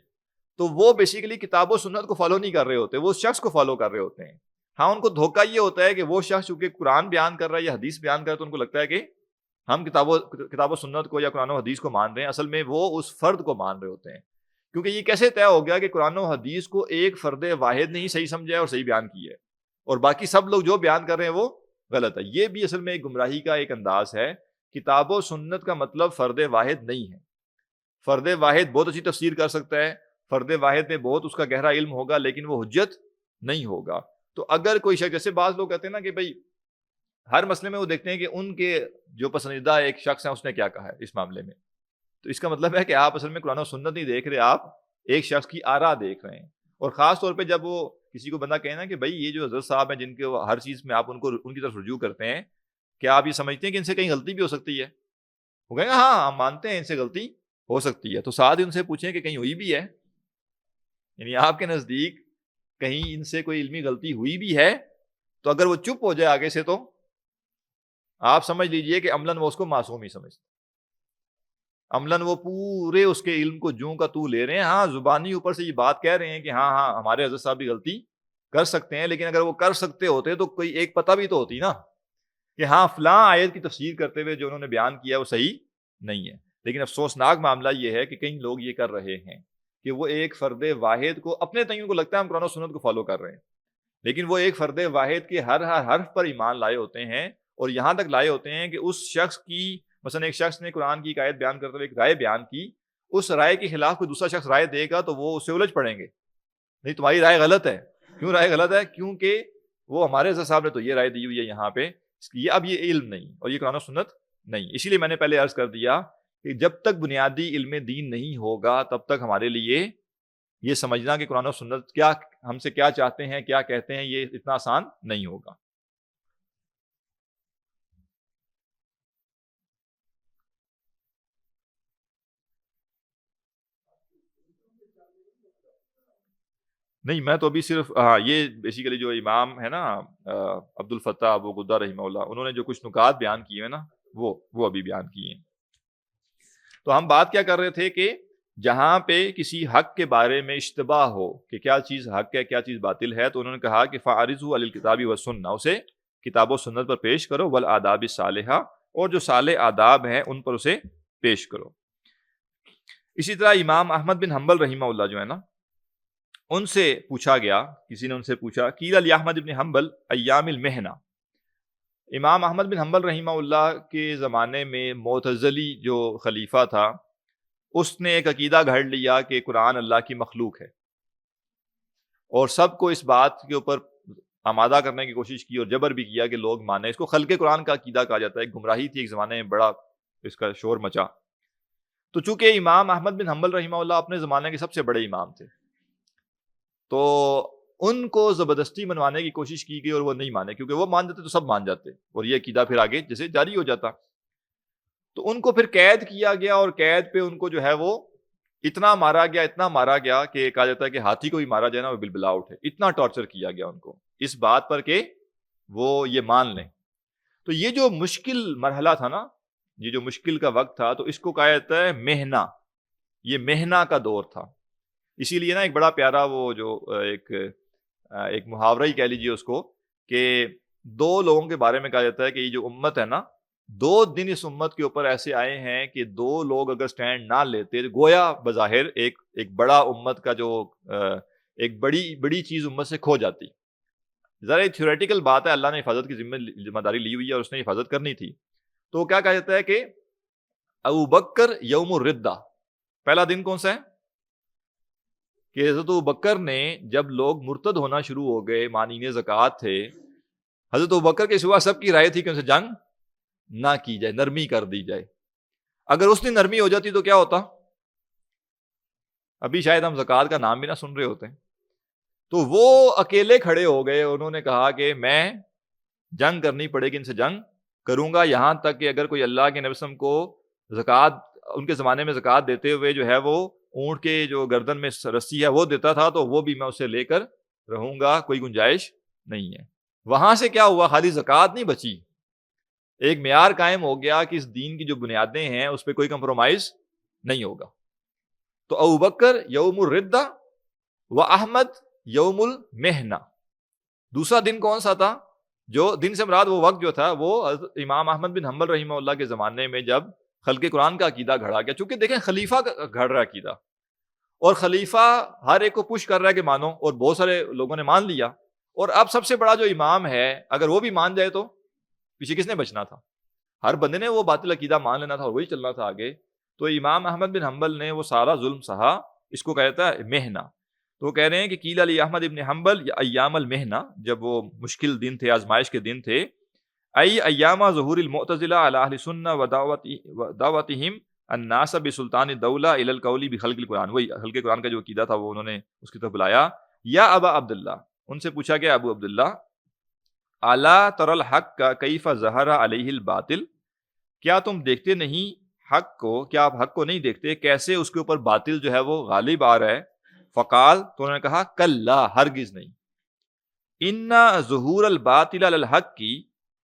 تو وہ بیسیکلی کتاب و سنت کو فالو نہیں کر رہے ہوتے، وہ اس شخص کو فالو کر رہے ہوتے ہیں۔ ہاں ان کو دھوکہ یہ ہوتا ہے کہ وہ شخص چونکہ قرآن بیان کر رہا ہے یا حدیث بیان کر رہا ہے تو ان کو لگتا ہے کہ ہم کتاب و سنت کو یا قرآن و حدیث کو مان رہے ہیں، اصل میں وہ اس فرد کو مان رہے ہوتے ہیں، کیونکہ یہ کیسے طے ہو گیا کہ قرآن و حدیث کو ایک فرد واحد نے ہی صحیح سمجھا ہے اور صحیح بیان کی ہے، اور باقی سب لوگ جو بیان کر رہے ہیں وہ غلط ہے۔ یہ بھی اصل میں ایک گمراہی کا ایک انداز ہے۔ کتاب و سنت کا مطلب فرد واحد نہیں ہے۔ فرد واحد بہت اچھی تفسیر کر سکتا ہے، فرد واحد میں بہت اس کا گہرا علم ہوگا، لیکن وہ حجت نہیں ہوگا۔ تو اگر کوئی شخص، جیسے بعض لوگ کہتے ہیں نا کہ بھائی ہر مسئلے میں وہ دیکھتے ہیں کہ ان کے جو پسندیدہ ایک شخص ہے اس نے کیا کہا ہے اس معاملے میں، تو اس کا مطلب ہے کہ آپ اصل میں قرآن و سنت نہیں دیکھ رہے، آپ ایک شخص کی آرا دیکھ رہے ہیں۔ اور خاص طور پہ جب وہ کسی کو بندہ کہے نا کہ بھائی یہ جو حضرت صاحب ہیں جن کے ہر چیز میں آپ ان کی طرف رجوع کرتے ہیں، کیا آپ یہ سمجھتے ہیں کہ ان سے کہیں غلطی بھی ہو سکتی ہے؟ وہ کہیں گے ہاں ہم مانتے ہیں ان سے غلطی ہو سکتی ہے، تو ساتھ ہی ان سے پوچھیں کہ کہیں ہوئی بھی ہے، یعنی آپ کے نزدیک کہیں ان سے کوئی علمی غلطی ہوئی بھی ہے؟ تو اگر وہ چپ ہو جائے آگے سے تو آپ سمجھ لیجئے کہ عملاً وہ اس کو معصوم ہی سمجھتے، عملاً وہ پورے اس کے علم کو جوں کا تو لے رہے ہیں۔ ہاں زبانی اوپر سے یہ بات کہہ رہے ہیں کہ ہاں ہاں ہمارے حضرت صاحب بھی غلطی کر سکتے ہیں، لیکن اگر وہ کر سکتے ہوتے تو کوئی ایک پتہ بھی تو ہوتی نا کہ ہاں فلاں آیت کی تفسیر کرتے ہوئے جو انہوں نے بیان کیا وہ صحیح نہیں ہے۔ لیکن افسوسناک معاملہ یہ ہے کہ کئی لوگ یہ کر رہے ہیں کہ وہ ایک فرد واحد کو اپنے تئیں کو لگتا ہے ہم قرآن و سنت کو فالو کر رہے ہیں، لیکن وہ ایک فرد واحد کے ہر حرف پر ایمان لائے ہوتے ہیں، اور یہاں تک لائے ہوتے ہیں کہ اس شخص کی، مثلا ایک شخص نے قرآن کی ایک آیت بیان کرتے ہوئے ایک رائے بیان کی، اس رائے کے خلاف کوئی دوسرا شخص رائے دے گا تو وہ اس سے الجھ پڑیں گے، نہیں تمہاری رائے غلط ہے۔ کیوں رائے غلط ہے؟ کیونکہ وہ ہمارے حضرت صاحب نے تو یہ رائے دی ہوئی ہے یہاں پہ، یہ اب یہ علم نہیں اور یہ قرآن و سنت نہیں۔ اسی لیے میں نے پہلے عرض کر دیا کہ جب تک بنیادی علم دین نہیں ہوگا تب تک ہمارے لیے یہ سمجھنا کہ قرآن و سنت کیا ہم سے کیا چاہتے ہیں، کیا کہتے ہیں، یہ اتنا آسان نہیں ہوگا۔ نہیں میں تو ابھی صرف ہاں یہ بیسیکلی جو امام ہے نا عبد الفتاح ابو غدہ رحمہ اللہ، انہوں نے جو کچھ نکات بیان کیے ہیں نا وہ ابھی بیان کیے ہیں. تو ہم بات کیا کر رہے تھے کہ جہاں پہ کسی حق کے بارے میں اشتباہ ہو کہ کیا چیز حق ہے کیا چیز باطل ہے، تو انہوں نے کہا کہ فَعَرِضُهُ عَلَى الْكِتَابِ وَالسُّنَّةِ، اسے کتاب و سنت پر پیش کرو، والآداب الصالحہ، اور جو صالح آداب ہیں ان پر اسے پیش کرو. اسی طرح امام احمد بن حنبل رحمہ اللہ جو ہے نا، ان سے پوچھا گیا، کسی نے ان سے پوچھا قیل لاحمد بن حنبل ایام المحنہ، امام احمد بن حنبل رحمہ اللہ کے زمانے میں معتزلی جو خلیفہ تھا اس نے ایک عقیدہ گھڑ لیا کہ قرآن اللہ کی مخلوق ہے، اور سب کو اس بات کے اوپر آمادہ کرنے کی کوشش کی اور جبر بھی کیا کہ لوگ مانیں. اس کو خلق قرآن کا عقیدہ کہا جاتا ہے. ایک گمراہی تھی ایک زمانے میں، بڑا اس کا شور مچا. تو چونکہ امام احمد بن حنبل رحمہ اللہ اپنے زمانے کے سب سے بڑے امام تھے، تو ان کو زبردستی منوانے کی کوشش کی گئی اور وہ نہیں مانے، کیونکہ وہ مان جاتے تو سب مان جاتے اور یہ عقیدہ پھر آگے جیسے جاری ہو جاتا. تو ان کو پھر قید کیا گیا، اور قید پہ ان کو جو ہے وہ اتنا مارا گیا کہ کہا جاتا ہے کہ ہاتھی کو بھی مارا جائے نا وہ بلبلا اٹھے. اتنا ٹارچر کیا گیا ان کو اس بات پر کہ وہ یہ مان لیں. تو یہ جو مشکل مرحلہ تھا نا، یہ جو مشکل کا وقت تھا، تو اس کو کہا جاتا ہے محنہ. یہ محنہ کا دور تھا. اسی لیے نا ایک بڑا پیارا وہ جو ایک محاورہ ہی کہہ لیجیے اس کو، کہ دو لوگوں کے بارے میں کہا جاتا ہے کہ یہ جو امت ہے نا، 2 دن اس امت کے اوپر ایسے آئے ہیں کہ 2 لوگ اگر سٹینڈ نہ لیتے تو گویا بظاہر ایک بڑا امت کا جو ایک بڑی چیز امت سے کھو جاتی. ذرا تھیوریٹیکل بات ہے، اللہ نے حفاظت کی ذمہ داری لی ہوئی ہے اور اس نے حفاظت کرنی تھی. تو کیا کہا جاتا ہے کہ ابو بکر یوم الردہ، پہلا دن کون سا ہے کہ حضرت ابو بکر نے جب لوگ مرتد ہونا شروع ہو گئے، مانین زکوٰۃ تھے، حضرت ابو بکر کے سوا سب کی رائے تھی کہ ان سے جنگ نہ کی جائے، نرمی کر دی جائے. اگر اس دن نرمی ہو جاتی تو کیا ہوتا؟ ابھی شاید ہم زکوٰۃ کا نام بھی نہ سن رہے ہوتے. تو وہ اکیلے کھڑے ہو گئے، انہوں نے کہا کہ میں جنگ کرنی پڑے گی، ان سے جنگ کروں گا، یہاں تک کہ اگر کوئی اللہ کے نبی صلی اللہ علیہ وسلم کو زکوٰۃ ان کے زمانے میں زکوٰۃ دیتے ہوئے جو ہے وہ اونٹ کے جو گردن میں رسی ہے وہ دیتا تھا تو وہ بھی میں اسے لے کر رہوں گا، کوئی گنجائش نہیں ہے. وہاں سے کیا ہوا؟ خالی زکوٰۃ نہیں بچی، ایک معیار قائم ہو گیا کہ اس دین کی جو بنیادیں ہیں اس پہ کوئی کمپرومائز نہیں ہوگا. تو ابو بکر یوم الردہ و احمد یوم المحنہ. دوسرا دن کون سا تھا؟ جو دن سے مراد وہ وقت جو تھا وہ امام احمد بن حنبل رحمہ اللہ کے زمانے میں جب خلق قرآن کا عقیدہ گھڑا گیا. چونکہ دیکھیں خلیفہ کا گھڑ رہا عقیدہ، اور خلیفہ ہر ایک کو پش کر رہا ہے کہ مانو، اور بہت سارے لوگوں نے مان لیا. اور اب سب سے بڑا جو امام ہے اگر وہ بھی مان جائے تو پیچھے کس نے بچنا تھا؟ ہر بندے نے وہ باطل عقیدہ مان لینا تھا اور وہی چلنا تھا آگے. تو امام احمد بن حنبل نے وہ سارا ظلم سہا. اس کو کہتا ہے محنہ. تو وہ کہہ رہے ہیں کہ قیل علی احمد ابن حنبل یا ایام المحنہ، جب وہ مشکل دن تھے، آزمائش کے دن تھے، ای ایام ظہور المعتزلہ علی اہل سنہ و دعوتہم الناس بسلطان الدولہ الی القول بخلق القرآن. وہی خلق قرآن کا جو عقیدہ تھا وہ انہوں نے اس کی طرف بلایا. یا ابا عبداللہ، ان سے پوچھا گیا ابو عبداللہ، الا تر الحق کا کیف ظہر علیہ الباطل، کیا تم دیکھتے نہیں حق کو، کیا آپ حق کو نہیں دیکھتے کیسے اس کے اوپر باطل جو ہے وہ غالب آ رہا ہے؟ فقال، تو انہوں نے کہا کلا، ہرگز نہیں. ان ظہور الباطل علی الحق کی،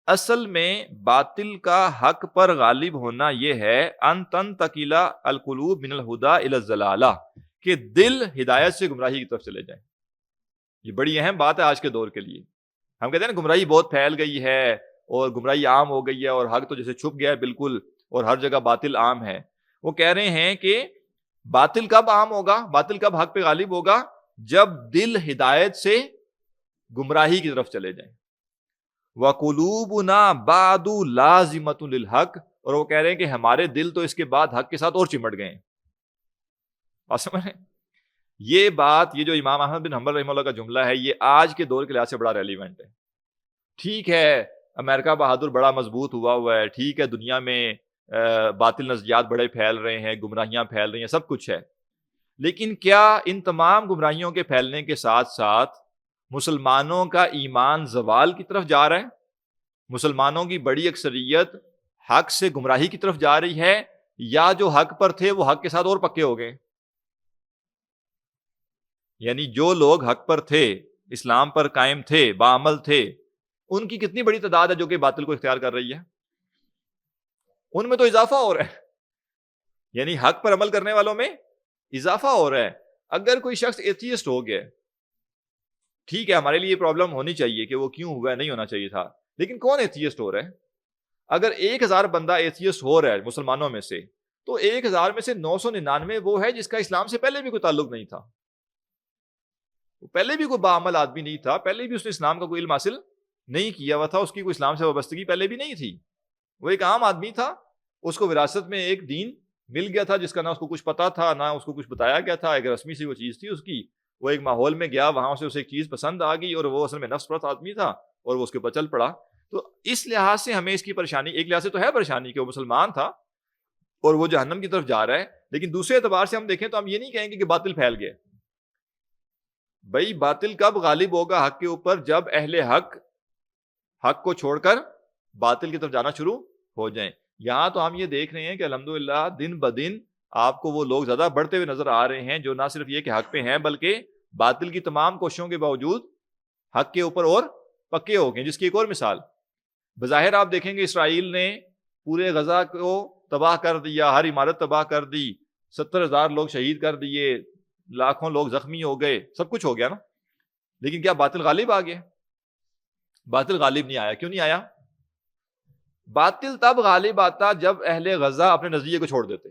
اصل میں باطل کا حق پر غالب ہونا یہ ہے ان تنتقل القلوب من الہدی الی الضلالہ، کہ دل ہدایت سے گمراہی کی طرف چلے جائیں. یہ بڑی اہم بات ہے آج کے دور کے لیے. ہم کہتے ہیں نا گمراہی بہت پھیل گئی ہے اور گمراہی عام ہو گئی ہے اور حق تو جیسے چھپ گیا ہے بالکل، اور ہر جگہ باطل عام ہے. وہ کہہ رہے ہیں کہ باطل کب عام ہوگا، باطل کب حق پہ غالب ہوگا؟ جب دل ہدایت سے گمراہی کی طرف چلے جائیں. وَقُلُوبُنَا بَعْدُ لَازِمَةٌ لِلْحَقِّ، اور وہ کہہ رہے ہیں کہ ہمارے دل تو اس کے بعد حق کے ساتھ اور چمٹ گئے ہیں. بات سمجھ رہے ہیں؟ یہ بات، یہ جو امام احمد بن حنبل رحمہ اللہ کا جملہ ہے، یہ آج کے دور کے لحاظ سے بڑا ریلیونٹ ہے. ٹھیک ہے امریکہ بہادر بڑا مضبوط ہوا ہے، ٹھیک ہے دنیا میں باطل نظریات بڑے پھیل رہے ہیں، گمراہیاں پھیل رہی ہیں، سب کچھ ہے، لیکن کیا ان تمام گمراہیوں کے پھیلنے کے ساتھ ساتھ مسلمانوں کا ایمان زوال کی طرف جا رہا ہے؟ مسلمانوں کی بڑی اکثریت حق سے گمراہی کی طرف جا رہی ہے، یا جو حق پر تھے وہ حق کے ساتھ اور پکے ہو گئے؟ یعنی جو لوگ حق پر تھے، اسلام پر قائم تھے، باعمل تھے، ان کی کتنی بڑی تعداد ہے جو کہ باطل کو اختیار کر رہی ہے؟ ان میں تو اضافہ ہو رہا ہے، یعنی حق پر عمل کرنے والوں میں اضافہ ہو رہا ہے۔ اگر کوئی شخص ایتھیسٹ ہو گیا، ٹھیک ہے، ہمارے لیے یہ پرابلم ہونی چاہیے کہ وہ کیوں ہوا ہے، نہیں ہونا چاہیے تھا، لیکن کون ایتھیسٹ ہو رہا ہے؟ اگر 1000 بندہ ایتھیسٹ ہو رہا ہے مسلمانوں میں سے، تو 1000 میں سے 999 وہ ہے جس کا اسلام سے پہلے بھی کوئی تعلق نہیں تھا، پہلے بھی کوئی باعمل آدمی نہیں تھا، پہلے بھی اس نے اسلام کا کوئی علم حاصل نہیں کیا ہوا تھا، اس کی کوئی اسلام سے وابستگی پہلے بھی نہیں تھی، وہ ایک عام آدمی تھا، اس کو وراثت میں ایک دین مل گیا تھا جس کا نہ اس کو کچھ پتا تھا، نہ اس کو کچھ بتایا گیا تھا، ایک رسمی سی وہ چیز تھی اس کی، وہ ایک ماحول میں گیا، وہاں سے اسے ایک چیز پسند آ گئی اور وہ اصل میں نفس پرست آدمی تھا اور وہ اس کے اوپر چل پڑا۔ تو اس لحاظ سے ہمیں اس کی پریشانی، ایک لحاظ سے تو ہے پریشانی کہ وہ مسلمان تھا اور وہ جہنم کی طرف جا رہا ہے، لیکن دوسرے اعتبار سے ہم دیکھیں تو ہم یہ نہیں کہیں گے کہ باطل پھیل گئے۔ بھائی باطل کب غالب ہوگا حق کے اوپر؟ جب اہل حق کو چھوڑ کر باطل کی طرف جانا شروع ہو جائیں۔ یہاں تو ہم یہ دیکھ رہے ہیں کہ الحمدللہ دن بدن آپ کو وہ لوگ زیادہ بڑھتے ہوئے نظر آ رہے ہیں جو نہ صرف یہ کہ حق پہ ہیں بلکہ باطل کی تمام کوششوں کے باوجود حق کے اوپر اور پکے ہو گئے۔ جس کی ایک اور مثال، بظاہر آپ دیکھیں گے اسرائیل نے پورے غزہ کو تباہ کر دیا، ہر عمارت تباہ کر دی، 70,000 لوگ شہید کر دیے، لاکھوں لوگ زخمی ہو گئے، سب کچھ ہو گیا نا، لیکن کیا باطل غالب آ گیا؟ باطل غالب نہیں آیا۔ کیوں نہیں آیا؟ باطل تب غالب آتا جب اہل غزہ اپنے نظریے کو چھوڑ دیتے،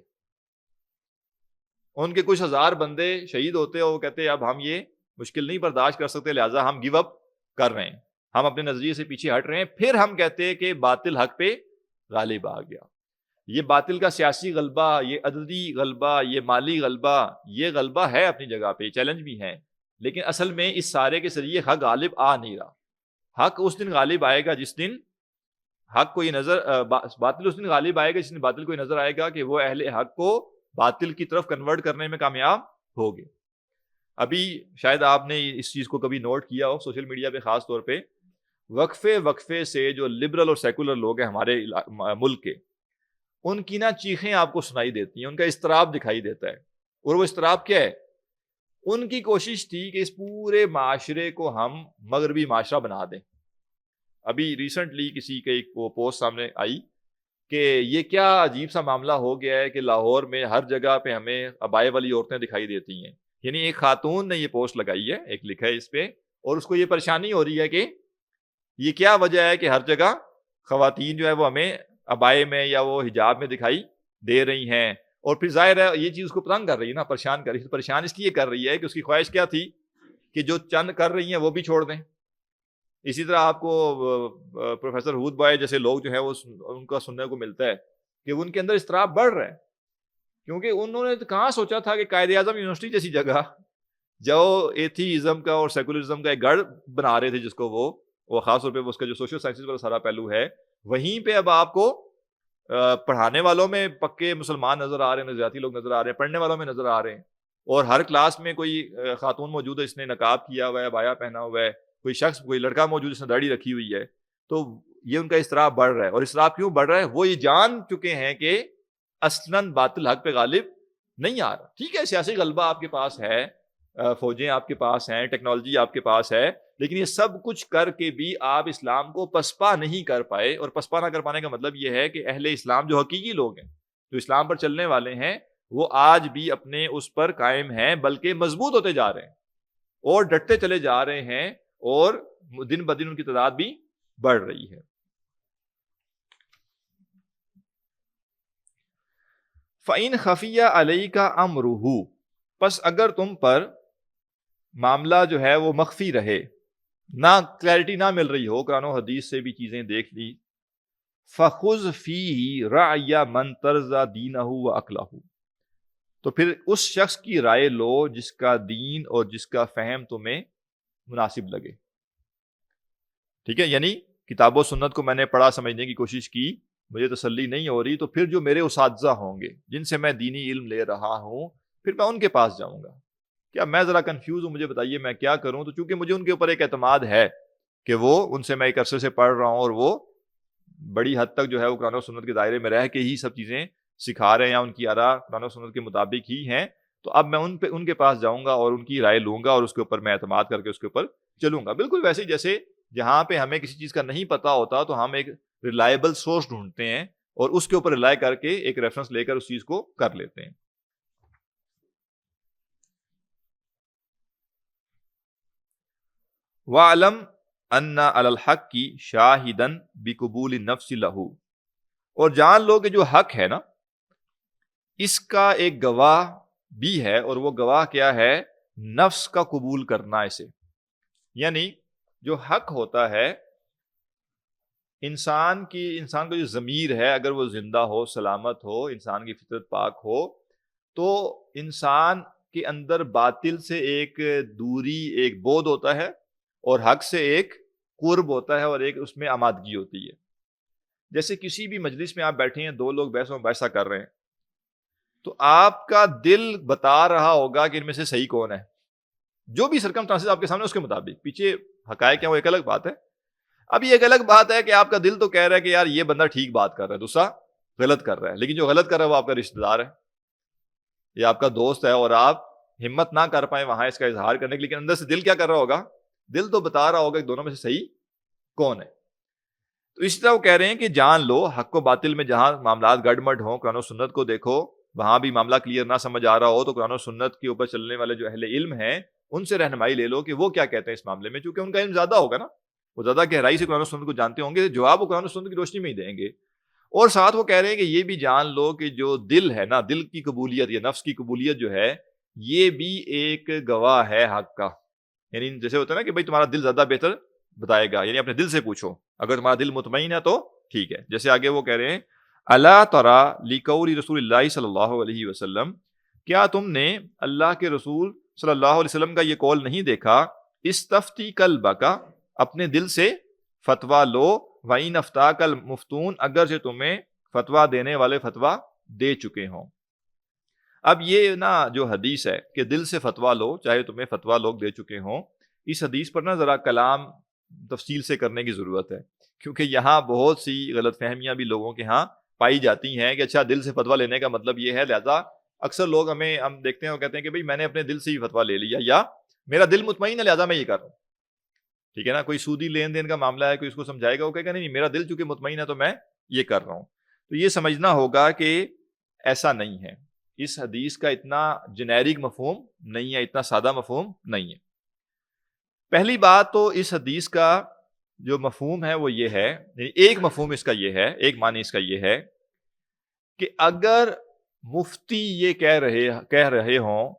ان کے کچھ ہزار بندے شہید ہوتے اور وہ کہتے اب ہم یہ مشکل نہیں برداشت کر سکتے، لہٰذا ہم گیو اپ کر رہے ہیں، ہم اپنے نظریے سے پیچھے ہٹ رہے ہیں، پھر ہم کہتے کہ باطل حق پہ غالب آ گیا۔ یہ باطل کا سیاسی غلبہ، یہ عددی غلبہ، یہ مالی غلبہ، یہ غلبہ ہے اپنی جگہ پہ، چیلنج بھی ہے، لیکن اصل میں اس سارے کے ذریعے حق غالب آ نہیں رہا۔ حق اس دن غالب آئے گا جس دن حق کو یہ نظر باطل اس دن غالب آئے گا جس دن باطل کو یہ نظر آئے گا کہ وہ اہل حق کو باطل کی طرف کنورٹ کرنے میں کامیاب ہو گئے۔ ابھی شاید آپ نے اس چیز کو کبھی نوٹ کیا ہو سوشل میڈیا پہ، خاص طور پہ وقفے سے جو لبرل اور سیکولر لوگ ہیں ہمارے ملک کے، ان کی نا چیخیں آپ کو سنائی دیتی ہیں، ان کا اضطراب دکھائی دیتا ہے۔ اور وہ اضطراب کیا ہے؟ ان کی کوشش تھی کہ اس پورے معاشرے کو ہم مغربی معاشرہ بنا دیں۔ ابھی ریسنٹلی کسی کے ایک پوسٹ سامنے آئی کہ یہ کیا عجیب سا معاملہ ہو گیا ہے کہ لاہور میں ہر جگہ پہ ہمیں عبائے والی عورتیں دکھائی دیتی ہیں۔ یعنی ایک خاتون نے یہ پوسٹ لگائی ہے، ایک لکھا ہے اس پہ، اور اس کو یہ پریشانی ہو رہی ہے کہ یہ کیا وجہ ہے کہ ہر جگہ خواتین جو ہے وہ ہمیں عبائے میں یا وہ حجاب میں دکھائی دے رہی ہیں، اور پھر ظاہر ہے یہ چیز اس کو تنگ کر رہی ہے نا، پریشان کر رہی ہے۔ پریشان اس لیے کر رہی ہے کہ اس کی خواہش کیا تھی کہ جو چند کر رہی ہیں وہ بھی چھوڑ دیں۔ اسی طرح آپ کو پروفیسر ہود بوائے جیسے لوگ جو ہے وہ ان کا سننے کو ملتا ہے کہ ان کے اندر اضطراب بڑھ رہا ہے، کیونکہ انہوں نے کہاں سوچا تھا کہ قائد اعظم یونیورسٹی جیسی جگہ جو ایتھیزم کا اور سیکولرزم کا ایک گڑھ بنا رہے تھے، جس کو وہ خاص طور پہ اس کا جو سوشل سائنسز والا سارا پہلو ہے، وہیں پہ اب آپ کو پڑھانے والوں میں پکے مسلمان نظر آ رہے ہیں، نظریاتی لوگ نظر آ رہے ہیں، پڑھنے والوں میں نظر آ رہے ہیں، اور ہر کلاس میں کوئی خاتون موجود ہے جس نے نقاب کیا ہوا ہے، عبایا پہنا ہوا ہے، کوئی شخص، کوئی لڑکا موجود جس نے داڑھی رکھی ہوئی ہے۔ تو یہ ان کا اضطراب بڑھ رہا ہے، اور اضطراب کیوں بڑھ رہا ہے؟ وہ یہ جان چکے ہیں کہ اصلاً باطل حق پہ غالب نہیں آ رہا۔ ٹھیک ہے، سیاسی غلبہ آپ کے پاس ہے، فوجیں آپ کے پاس ہیں، ٹیکنالوجی آپ کے پاس ہے، لیکن یہ سب کچھ کر کے بھی آپ اسلام کو پسپا نہیں کر پائے۔ اور پسپا نہ کر پانے کا مطلب یہ ہے کہ اہل اسلام جو حقیقی لوگ ہیں، جو اسلام پر چلنے والے ہیں، وہ آج بھی اپنے اس پر قائم ہیں، بلکہ مضبوط ہوتے جا رہے ہیں اور ڈٹتے چلے جا رہے ہیں، اور دن بدن ان کی تعداد بھی بڑھ رہی ہے۔ فَإِنْ خَفِيَ عَلَيْكَ أَمْرُهُ، پس اگر تم پر معاملہ جو ہے وہ مخفی رہے، نہ کلیئرٹی نہ مل رہی ہو، قرآن و حدیث سے بھی چیزیں دیکھ لی، فَخُذْ فِيهِ رَعْيَ مَنْ تَرْضَى دِينَهُ وَعَقْلَهُ، تو پھر اس شخص کی رائے لو جس کا دین اور جس کا فہم تمہیں مناسب لگے۔ ٹھیک ہے، یعنی کتاب و سنت کو میں نے پڑھا، سمجھنے کی کوشش کی، مجھے تسلی نہیں ہو رہی، تو پھر جو میرے اساتذہ ہوں گے جن سے میں دینی علم لے رہا ہوں، پھر میں ان کے پاس جاؤں گا۔ کیا میں ذرا کنفیوز ہوں، مجھے بتائیے میں کیا کروں؟ تو چونکہ مجھے ان کے اوپر ایک اعتماد ہے کہ وہ ان سے میں ایک عرصے سے پڑھ رہا ہوں، اور وہ بڑی حد تک جو ہے وہ قرآن و سنت کے دائرے میں رہ کے ہی سب چیزیں سکھا رہے ہیں، یا ان کی آراء قرآن و سنت کے مطابق ہی ہیں، تو اب میں ان کے پاس جاؤں گا اور ان کی رائے لوں گا اور اس کے اوپر میں اعتماد کر کے اس کے اوپر چلوں گا. بالکل ویسے جیسے جہاں پہ ہمیں کسی چیز کا نہیں پتا ہوتا تو ہم ایک ریلائبل سورس ڈھونڈتے ہیں اور اس کے اوپر ریلائی کر کے ایک ریفرنس لے کر اس چیز کو کر لیتے ہیں. وَعْلَمْ أَنَّ عَلَى الْحَقِّ شَاهِدًا بِقُبُولِ النَّفْسِ لَهُ، اور جان لو کہ جو حق ہے نا اس کا ایک گواہ بھی ہے، اور وہ گواہ کیا ہے؟ نفس کا قبول کرنا اسے. یعنی جو حق ہوتا ہے انسان کا جو ضمیر ہے اگر وہ زندہ ہو، سلامت ہو، انسان کی فطرت پاک ہو، تو انسان کے اندر باطل سے ایک دوری، ایک بعد ہوتا ہے اور حق سے ایک قرب ہوتا ہے اور ایک اس میں آمادگی ہوتی ہے. جیسے کسی بھی مجلس میں آپ بیٹھے ہیں، دو لوگ بحث و مباحثہ کر رہے ہیں، تو آپ کا دل بتا رہا ہوگا کہ ان میں سے صحیح کون ہے. جو بھی سرکمسٹانسز آپ کے سامنے اس کے مطابق، پیچھے حقائق کیا وہ ایک الگ بات ہے. اب یہ ایک الگ بات ہے کہ آپ کا دل تو کہہ رہا ہے کہ یار یہ بندہ ٹھیک بات کر رہا ہے، دوسرا غلط کر رہا ہے، لیکن جو غلط کر رہا ہے وہ آپ کا رشتہ دار ہے یا آپ کا دوست ہے، اور آپ ہمت نہ کر پائیں وہاں اس کا اظہار کرنے کی، لیکن اندر سے دل کیا کر رہا ہوگا؟ دل تو بتا رہا ہوگا کہ دونوں میں سے صحیح کون ہے. تو اس طرح وہ کہہ رہے ہیں کہ جان لو حق و باطل میں جہاں معاملات گڑمڈ ہوں، قرآن و سنت کو دیکھو، وہاں بھی معاملہ کلیئر نہ سمجھ آ رہا ہو تو قرآن و سنت کے اوپر چلنے والے جو اہل علم ہیں ان سے رہنمائی لے لو کہ وہ کیا کہتے ہیں اس معاملے میں، چونکہ ان کا علم زیادہ ہوگا نا، وہ زیادہ گہرائی سے قرآن و سنت کو جانتے ہوں گے، جواب وہ قرآن و سنت کی روشنی میں ہی دیں گے. اور ساتھ وہ کہہ رہے ہیں کہ یہ بھی جان لو کہ جو دل ہے نا، دل کی قبولیت یا نفس کی قبولیت جو ہے یہ بھی ایک گواہ ہے حق کا. یعنی جیسے ہوتا ہے نا کہ بھائی تمہارا دل زیادہ بہتر بتائے گا، یعنی اپنے دل سے پوچھو، اگر تمہارا دل مطمئن ہے تو ٹھیک ہے. جیسے آگے وہ کہہ رہے ہیں الا تری لقول رسول اللہ صلی اللہ علیہ وسلم، کیا تم نے اللہ کے رسول صلی اللہ علیہ وسلم کا یہ قول نہیں دیکھا؟ استفتی قلبک، اپنے دل سے فتویٰ لو، وَإِنْ أَفْتَاكَ الْمُفْتُونَ، اگرچہ تمہیں فتویٰ دینے والے فتویٰ دے چکے ہوں. اب یہ نا جو حدیث ہے کہ دل سے فتویٰ لو چاہے تمہیں فتویٰ لوگ دے چکے ہوں، اس حدیث پر نا ذرا کلام تفصیل سے کرنے کی ضرورت ہے، کیونکہ یہاں بہت سی غلط فہمیاں بھی لوگوں کے ہاں پائی جاتی ہیں کہ اچھا دل سے فتویٰ لینے کا مطلب یہ ہے، لہذا اکثر لوگ ہم دیکھتے ہیں وہ کہتے ہیں کہ بھئی میں نے اپنے دل سے ہی فتویٰ لے لیا، یا میرا دل مطمئن ہے لہذا میں یہ کر رہا ہوں. ٹھیک ہے نا، کوئی سودی لین دین کا معاملہ ہے، کوئی اس کو سمجھائے گا، وہ کہے گا نہیں میرا دل چونکہ مطمئن ہے تو میں یہ کر رہا ہوں. تو یہ سمجھنا ہوگا کہ ایسا نہیں ہے، اس حدیث کا اتنا جنیرک مفہوم نہیں ہے، اتنا سادہ مفہوم نہیں ہے. پہلی بات تو اس حدیث کا جو مفہوم ہے وہ یہ ہے، یعنی ایک مفہوم اس کا یہ ہے، ایک معنی اس کا یہ ہے کہ اگر مفتی یہ کہہ رہے ہوں،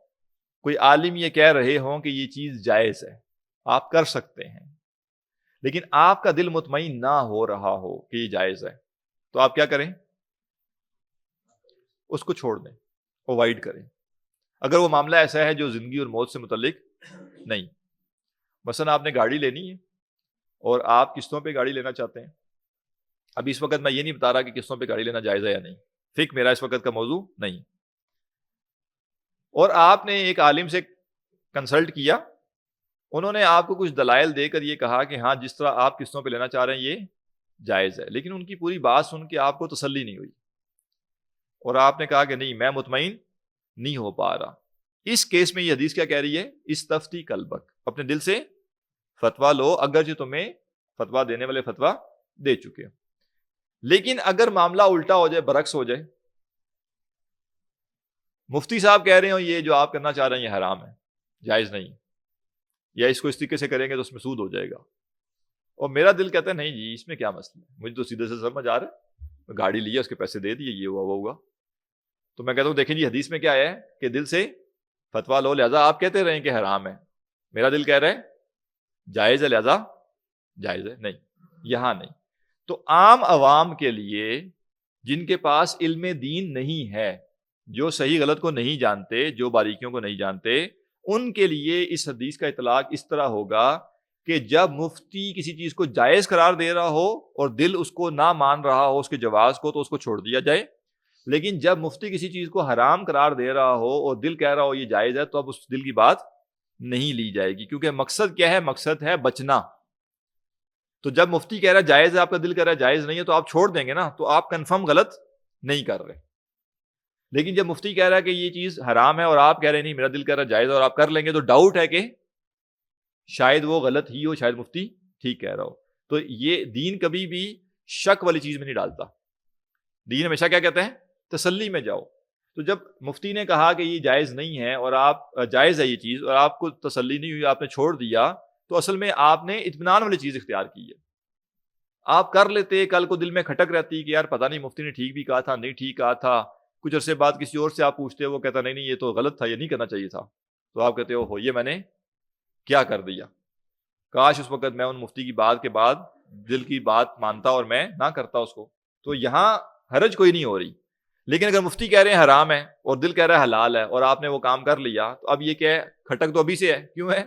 کوئی عالم یہ کہہ رہے ہوں کہ یہ چیز جائز ہے، آپ کر سکتے ہیں، لیکن آپ کا دل مطمئن نہ ہو رہا ہو کہ یہ جائز ہے، تو آپ کیا کریں؟ اس کو چھوڑ دیں، اوائڈ کریں. اگر وہ معاملہ ایسا ہے جو زندگی اور موت سے متعلق نہیں، مثلا آپ نے گاڑی لینی ہے اور آپ قسطوں پہ گاڑی لینا چاہتے ہیں. اب اس وقت میں یہ نہیں بتا رہا کہ قسطوں پہ گاڑی لینا جائز ہے یا نہیں، فکر میرا اس وقت کا موضوع نہیں. اور آپ نے ایک عالم سے کنسلٹ کیا، انہوں نے آپ کو کچھ دلائل دے کر یہ کہا کہ ہاں جس طرح آپ قسطوں پہ لینا چاہ رہے ہیں یہ جائز ہے، لیکن ان کی پوری بات سن کے آپ کو تسلی نہیں ہوئی اور آپ نے کہا کہ نہیں میں مطمئن نہیں ہو پا رہا. اس کیس میں یہ حدیث کیا کہہ رہی ہے؟ استفتی قلبک، اپنے دل سے فتویٰ لو اگرچہ تمہیں فتویٰ دینے والے فتویٰ دے چکے. لیکن اگر معاملہ الٹا ہو جائے، برعکس ہو جائے، مفتی صاحب کہہ رہے ہو یہ جو آپ کرنا چاہ رہے ہیں یہ حرام ہے، جائز نہیں، یا اس کو اس طریقے سے کریں گے تو اس میں سود ہو جائے گا، اور میرا دل کہتا ہے نہیں جی اس میں کیا مسئلہ ہے، مجھے تو سیدھے سے سمجھ آ رہا ہے، گاڑی لی ہے اس کے پیسے دے دیے، یہ ہوا وہ ہوا. تو میں کہتا ہوں دیکھیں جی حدیث میں کیا ہے کہ دل سے فتویٰ لو، لہذا آپ کہتے رہیں کہ حرام ہے، میرا دل کہہ رہا ہے جائز ہے لہذا جائز ہے. نہیں، یہاں نہیں. تو عام عوام کے لیے جن کے پاس علم دین نہیں ہے، جو صحیح غلط کو نہیں جانتے، جو باریکیوں کو نہیں جانتے، ان کے لیے اس حدیث کا اطلاق اس طرح ہوگا کہ جب مفتی کسی چیز کو جائز قرار دے رہا ہو اور دل اس کو نہ مان رہا ہو اس کے جواز کو، تو اس کو چھوڑ دیا جائے. لیکن جب مفتی کسی چیز کو حرام قرار دے رہا ہو اور دل کہہ رہا ہو یہ جائز ہے، تو اب اس دل کی بات نہیں لی جائے گی، کیونکہ مقصد کیا ہے؟ مقصد ہے بچنا. تو جب مفتی کہہ رہا ہے جائز ہے، آپ کا دل کہہ رہا ہے جائز نہیں ہے، تو آپ چھوڑ دیں گے نا، تو آپ کنفرم غلط نہیں کر رہے. لیکن جب مفتی کہہ رہا ہے کہ یہ چیز حرام ہے اور آپ کہہ رہے ہیں نہیں میرا دل کہہ رہا ہے جائز اور آپ کر لیں گے، تو ڈاؤٹ ہے کہ شاید وہ غلط ہی ہو، شاید مفتی ٹھیک کہہ رہا ہو. تو یہ دین کبھی بھی شک والی چیز میں نہیں ڈالتا. دین ہمیشہ کیا کہتے ہیں؟ تسلی میں جاؤ. تو جب مفتی نے کہا کہ یہ جائز نہیں ہے اور آپ جائز ہے یہ چیز اور آپ کو تسلی نہیں ہوئی، آپ نے چھوڑ دیا، تو اصل میں آپ نے اطمینان والی چیز اختیار کی ہے. آپ کر لیتے، کل کو دل میں کھٹک رہتی کہ یار پتہ نہیں مفتی نے ٹھیک بھی کہا تھا نہیں ٹھیک کہا تھا، کچھ عرصے بعد کسی اور سے آپ پوچھتے، وہ کہتا نہیں یہ تو غلط تھا، یہ نہیں کرنا چاہیے تھا، تو آپ کہتے ہو یہ میں نے کیا کر دیا، کاش اس وقت میں ان مفتی کی بات کے بعد دل کی بات مانتا اور میں نہ کرتا اس کو. تو یہاں حرج کوئی نہیں ہو رہی. لیکن اگر مفتی کہہ رہے ہیں حرام ہے اور دل کہہ رہا ہے حلال ہے اور آپ نے وہ کام کر لیا، تو اب یہ کیا ہے؟ کھٹک تو ابھی سے ہے. کیوں ہے؟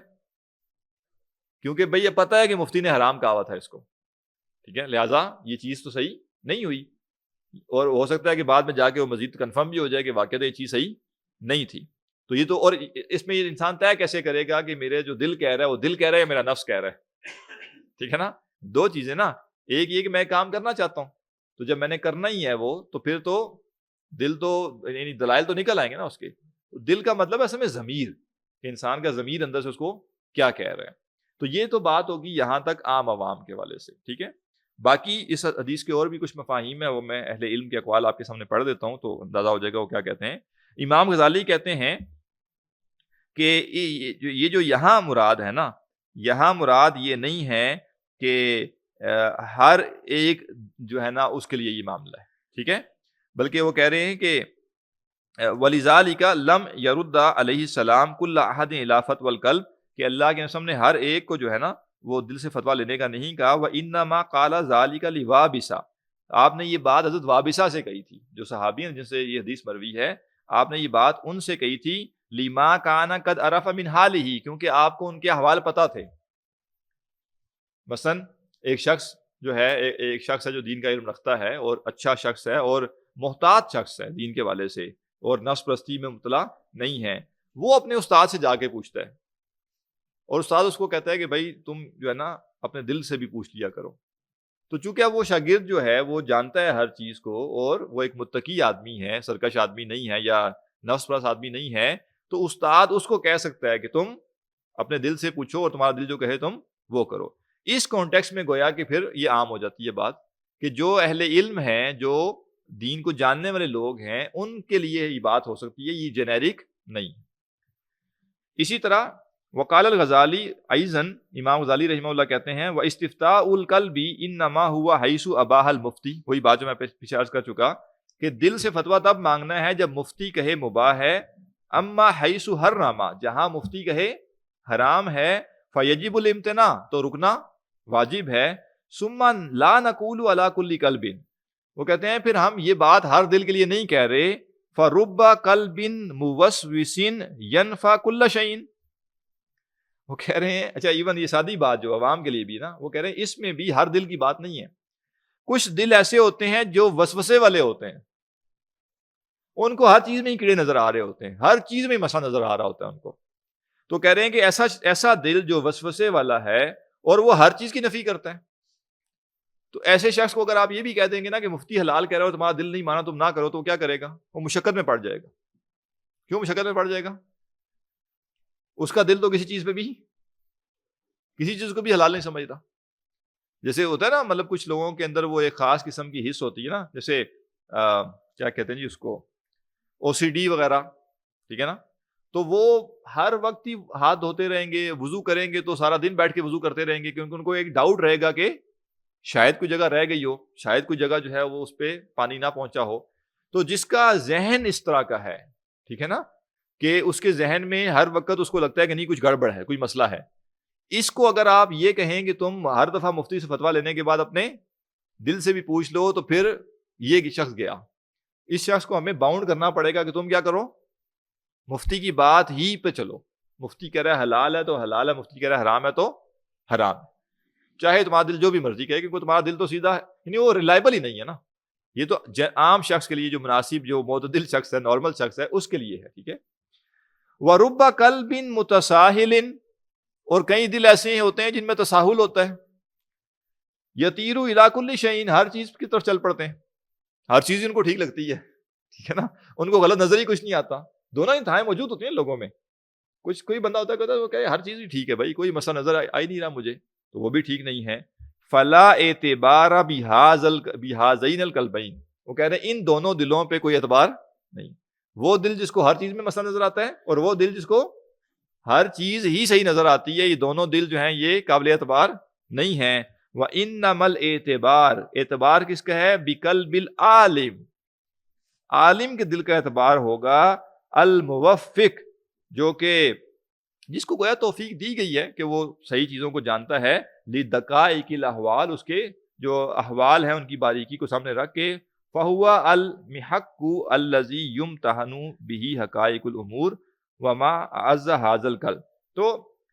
کیونکہ بھئی یہ پتہ ہے کہ مفتی نے حرام کہا ہوا تھا اس کو، ٹھیک ہے، لہٰذا یہ چیز تو صحیح نہیں ہوئی. اور ہو سکتا ہے کہ بعد میں جا کے وہ مزید کنفرم بھی ہو جائے کہ واقعہ یہ چیز صحیح نہیں تھی. تو یہ تو، اور اس میں یہ انسان طے کیسے کرے گا کہ میرے جو دل کہہ رہا ہے وہ دل کہہ رہا ہے یا میرا نفس کہہ رہا ہے؟ ٹھیک ہے نا، دو چیزیں نا. ایک یہ کہ میں کام کرنا چاہتا ہوں، تو جب میں نے کرنا ہی ہے وہ، تو پھر تو دل تو یعنی دلائل تو نکل آئیں گے نا اس کے. دل کا مطلب ہے اصل میں ضمیر، کہ انسان کا ضمیر اندر سے اس کو کیا کہہ رہا ہے. تو یہ تو بات ہوگی یہاں تک عام عوام کے والے سے، ٹھیک ہے. باقی اس حدیث کے اور بھی کچھ مفاہیم ہیں، وہ میں اہل علم کے اقوال آپ کے سامنے پڑھ دیتا ہوں تو اندازہ ہو جائے گا وہ کیا کہتے ہیں. امام غزالی کہتے ہیں کہ یہ جو یہاں مراد ہے نا، یہاں مراد یہ نہیں ہے کہ ہر ایک جو ہے نا اس کے لیے یہ معاملہ ہے، ٹھیک ہے، بلکہ وہ کہہ رہے ہیں کہ وَلِذَالِكَ لَمْ يَرُدَّ عَلَيْهِ السَّلَامُ كُلَّ أَحَدٍ إِلَىٰ فَتْوَى الْقَلْبِ، کہ اللہ کے رسول نے ہر ایک کو جو ہے نا وہ دل سے فتویٰ لینے کا نہیں کہا. وَإِنَّمَا قَالَ ذَلِكَ لِوَابِسَ، آپ نے یہ بات حضرت وابسہ سے کہی تھی، جو صحابی ہیں جن سے یہ حدیث مروی ہے، آپ نے یہ بات ان سے کہی تھی. لِمَا كَانَ قَدْ عَرَفَ مِنْ حَالِهِ، کیونکہ آپ کو ان کے احوال پتہ تھے. مثلا ایک شخص جو ہے، ایک شخص ہے جو دین کا علم رکھتا ہے اور اچھا شخص ہے اور محتاط شخص ہے دین کے والے سے اور نفس پرستی میں مبتلا نہیں ہے، وہ اپنے استاد سے جا کے پوچھتا ہے اور استاد اس کو کہتا ہے کہ بھائی تم جو ہے نا اپنے دل سے بھی پوچھ لیا کرو. تو چونکہ اب وہ شاگرد جو ہے وہ جانتا ہے ہر چیز کو اور وہ ایک متقی آدمی ہے، سرکش آدمی نہیں ہے یا نفس پرست آدمی نہیں ہے، تو استاد اس کو کہہ سکتا ہے کہ تم اپنے دل سے پوچھو اور تمہارا دل جو کہے تم وہ کرو. اس کانٹیکسٹ میں گویا کہ پھر یہ عام ہو جاتی ہے بات کہ جو اہل علم ہیں، جو دین کو جاننے والے لوگ ہیں، ان کے لیے یہ بات ہو سکتی ہے، یہ جنیرک نہیں. اسی طرح وقال الغزالی ایضاً، امام غزالی رحمہ اللہ کہتے ہیں وَاستفتاء القلب انما هو حیث اباح المفتی، وہی بات جو میں پیچھے عرض کر چکا کہ دل سے فتویٰ تب مانگنا ہے جب مفتی کہے مباح ہے. اما حیث حرم، جہاں مفتی کہے حرام ہے، فیجب الامتناع، تو رکنا واجب ہے. ثم لا نقول علی کل قلب، وہ کہتے ہیں پھر ہم یہ بات ہر دل کے لیے نہیں کہہ رہے. فرب قلب موسوس ینفع کل شیء، وہ کہہ رہے ہیں اچھا ایون یہ سادی بات جو عوام کے لیے بھی نا، وہ کہہ رہے ہیں اس میں بھی ہر دل کی بات نہیں ہے. کچھ دل ایسے ہوتے ہیں جو وسوسے والے ہوتے ہیں، ان کو ہر چیز میں ہی کیڑے نظر آ رہے ہوتے ہیں، ہر چیز میں مسئلہ نظر آ رہا ہوتا ہے ان کو. تو کہہ رہے ہیں کہ ایسا دل جو وسوسے والا ہے اور وہ ہر چیز کی نفی کرتا ہے، تو ایسے شخص کو اگر آپ یہ بھی کہہ دیں گے نا کہ مفتی حلال کہہ رہا ہو، تمہارا دل نہیں مانا تم نہ کرو، تو کیا کرے گا؟ وہ مشقت میں پڑ جائے گا. کیوں مشقت میں پڑ جائے گا؟ اس کا دل تو کسی چیز کو بھی حلال نہیں سمجھتا. جیسے ہوتا ہے نا، مطلب کچھ لوگوں کے اندر وہ ایک خاص قسم کی حص ہوتی ہے نا، جیسے کیا کہتے ہیں جی اس کو، او سی ڈی وغیرہ، ٹھیک ہے نا، تو وہ ہر وقت ہی ہاتھ دھوتے رہیں گے، وضو کریں گے تو سارا دن بیٹھ کے وضو کرتے رہیں گے، کیونکہ ان کو ایک ڈاؤٹ رہے گا کہ شاید کوئی جگہ رہ گئی ہو، شاید کوئی جگہ جو ہے وہ اس پہ پانی نہ پہنچا ہو. تو جس کا ذہن اس طرح کا ہے، ٹھیک ہے نا، کہ اس کے ذہن میں ہر وقت اس کو لگتا ہے کہ نہیں کچھ گڑبڑ ہے، کوئی مسئلہ ہے، اس کو اگر آپ یہ کہیں کہ تم ہر دفعہ مفتی سے فتویٰ لینے کے بعد اپنے دل سے بھی پوچھ لو، تو پھر یہ شخص گیا. اس شخص کو ہمیں باؤنڈ کرنا پڑے گا کہ تم کیا کرو، مفتی کی بات ہی پہ چلو. مفتی کہہ رہا ہے حلال ہے تو حلال ہے، مفتی کہہ رہا ہے حرام ہے تو حرام ہے، چاہے تمہارا دل جو بھی مرضی کہے، کیونکہ تمہارا دل تو سیدھا ہے، یعنی وہ ریلائبل ہی نہیں ہے نا. یہ تو عام شخص کے لیے، جو مناسب، جو معتدل شخص ہے، نارمل شخص ہے، اس کے لیے ہے، ٹھیک ہے. وَرُبَّ قَلْبٍ مُتَسَاهِلٍ، اور کئی دل ایسے ہوتے ہیں جن میں تساہل ہوتا ہے. یطیرُ الی کل شیء، ہر چیز کی طرف چل پڑتے ہیں، ہر چیز ان کو ٹھیک لگتی ہے، ٹھیک ہے نا. ان کو غلط نظر ہی کچھ نہیں آتا. دونوں انتہائیں موجود ہوتی ہیں لوگوں میں. کوئی بندہ ہوتا ہے کہتا ہے وہ کہ ہر چیز ہی ٹھیک ہے بھائی, کوئی مسئلہ نظر آ ہی نہیں رہا مجھے, تو وہ بھی ٹھیک نہیں ہے. فلا اعتبار بہذین القلبین, وہ کہہ رہے ہیں ان دونوں دلوں پہ کوئی اعتبار نہیں. وہ دل جس کو ہر چیز میں مسئلہ نظر آتا ہے, اور وہ دل جس کو ہر چیز ہی صحیح نظر آتی ہے, یہ دونوں دل جو ہیں یہ قابل اعتبار نہیں ہیں. وَإِنَّمَا الْاعْتِبَارُ, اعتبار کس کا ہے؟ بِقَلْبِ الْعَالِمِ, عالم کے دل کا اعتبار ہوگا. الموفق, جو کہ جس کو گویا توفیق دی گئی ہے کہ وہ صحیح چیزوں کو جانتا ہے. لِدَقَائِقِ الْأَحْوَالِ, اس کے جو احوال ہیں ان کی باریکی کو سامنے رکھ کے. فَهُوَ الْمِحَقُّ الَّذِي يُمْتَحَنُ بِهِ حَقَائِقُ الْأُمُورِ وَمَا أَعَزَّ هَذَا الْقَلْبِ. تو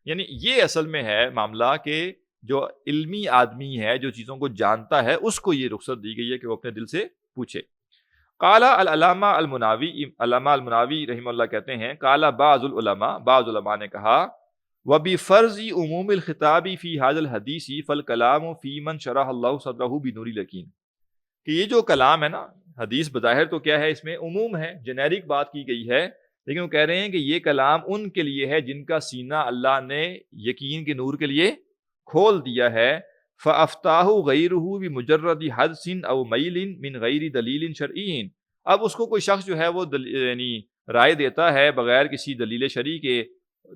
یعنی یہ اصل میں ہے معاملہ کہ جو علمی آدمی ہے, جو چیزوں کو جانتا ہے, اس کو یہ رخصت دی گئی ہے کہ وہ اپنے دل سے پوچھے. قال العلامہ المناوی, علامہ المناوی رحمہ اللہ کہتے ہیں, قال بعض العلماء, بعض علماء نے کہا, وبفرض عموم الخطاب فی هذا الحدیث فالکلام فی من شرح اللہ صدرہ بنور الیقین, کہ یہ جو کلام ہے نا, حدیث بظاہر تو کیا ہے, اس میں عموم ہے, جنیرک بات کی گئی ہے, لیکن وہ کہہ رہے ہیں کہ یہ کلام ان کے لیے ہے جن کا سینہ اللہ نے یقین کے نور کے لیے کھول دیا ہے. فَأَفْتَاهُ غَيْرُهُ بِمُجَرَّدِ حَدْثٍ أَوْ مَيْلٍ مِنْ غَيْرِ دَلِيلٍ شَرْعِيٍّ. اب اس کو کوئی شخص جو ہے وہ یعنی رائے دیتا ہے بغیر کسی دلیل شرعی کے,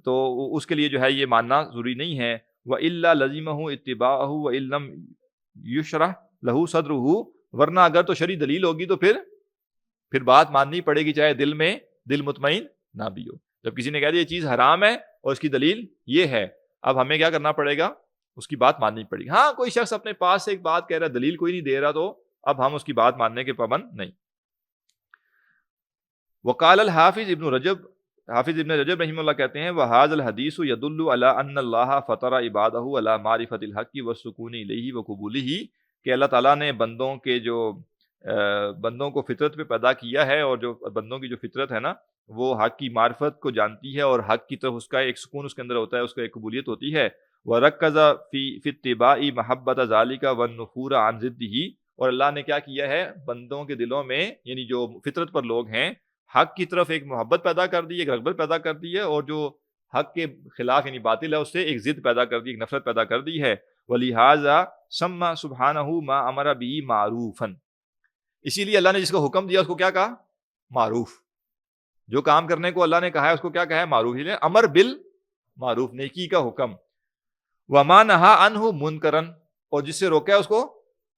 تو اس کے لیے جو ہے یہ ماننا ضروری نہیں ہے. وَإِلَّا لَزِمَهُ اتِّبَاعُهُ وَإِن لَّمْ يُشْرَحْ لَهُ صَدْرُهُ, ورنہ اگر تو شرعی دلیل ہوگی تو پھر بات ماننی پڑے گی, چاہے دل مطمئن نہ بھی ہو. جب کسی نے کہہ دیا یہ چیز حرام ہے اور اس کی دلیل یہ ہے, اب ہمیں کیا کرنا پڑے گا, اس کی بات ماننی پڑے گی. ہاں کوئی شخص اپنے پاس سے ایک بات کہہ رہا ہے, دلیل کوئی نہیں دے رہا, تو اب ہم اس کی بات ماننے کے پابند نہیں. وقال الحافظ ابن رجب, حافظ ابن رجب رحمہ اللہ کہتے ہیں, وَهَذَا الْحَدِيثُ يَدُلُّ عَلَىٰ أَنَّ اللَّهَ فَطَرَ عِبَادَهُ عَلَىٰ مَعْرِفَةِ الْحَقِّ وَالسُّكُونِ إِلَيْهِ وَقُبُولِهِ, کہ اللہ تعالیٰ نے بندوں کو فطرت پہ پیدا کیا ہے, اور جو بندوں کی جو فطرت ہے نا وہ حق کی معرفت کو جانتی ہے, اور حق کی طرف اس کا ایک سکون اس کے اندر ہوتا ہے, اس کا ایک قبولیت ہوتی ہے. وَرَكَّزَ فِي اتِّبَاعِ مَحَبَّةَ ذَلِكَ وَالنُّفُورَ عَنْ ضِدِّهِ, اور اللہ نے کیا کیا ہے, بندوں کے دلوں میں یعنی جو فطرت پر لوگ ہیں حق کی طرف ایک محبت پیدا کر دی ہے, ایک رغبت پیدا کر دی ہے, اور جو حق کے خلاف یعنی باطل ہے اس سے ایک ضد پیدا کر دی, ایک نفرت پیدا کر دی ہے. وَلِهَذَا سَمَّى سُبْحَانَهُ مَا أَمَرَ بِهِ مَعْرُوفًا, اسی لیے اللہ نے جس کو حکم دیا اس کو کیا کہا, معروف. جو کام کرنے کو اللہ نے کہا ہے اس کو کیا کہا ہے, معروف. ہی امر بالمعروف, نیکی کا حکم. وَمَا نَهَا عَنْهُ مُنْكَرًا, اور جس سے روکا ہے اس کو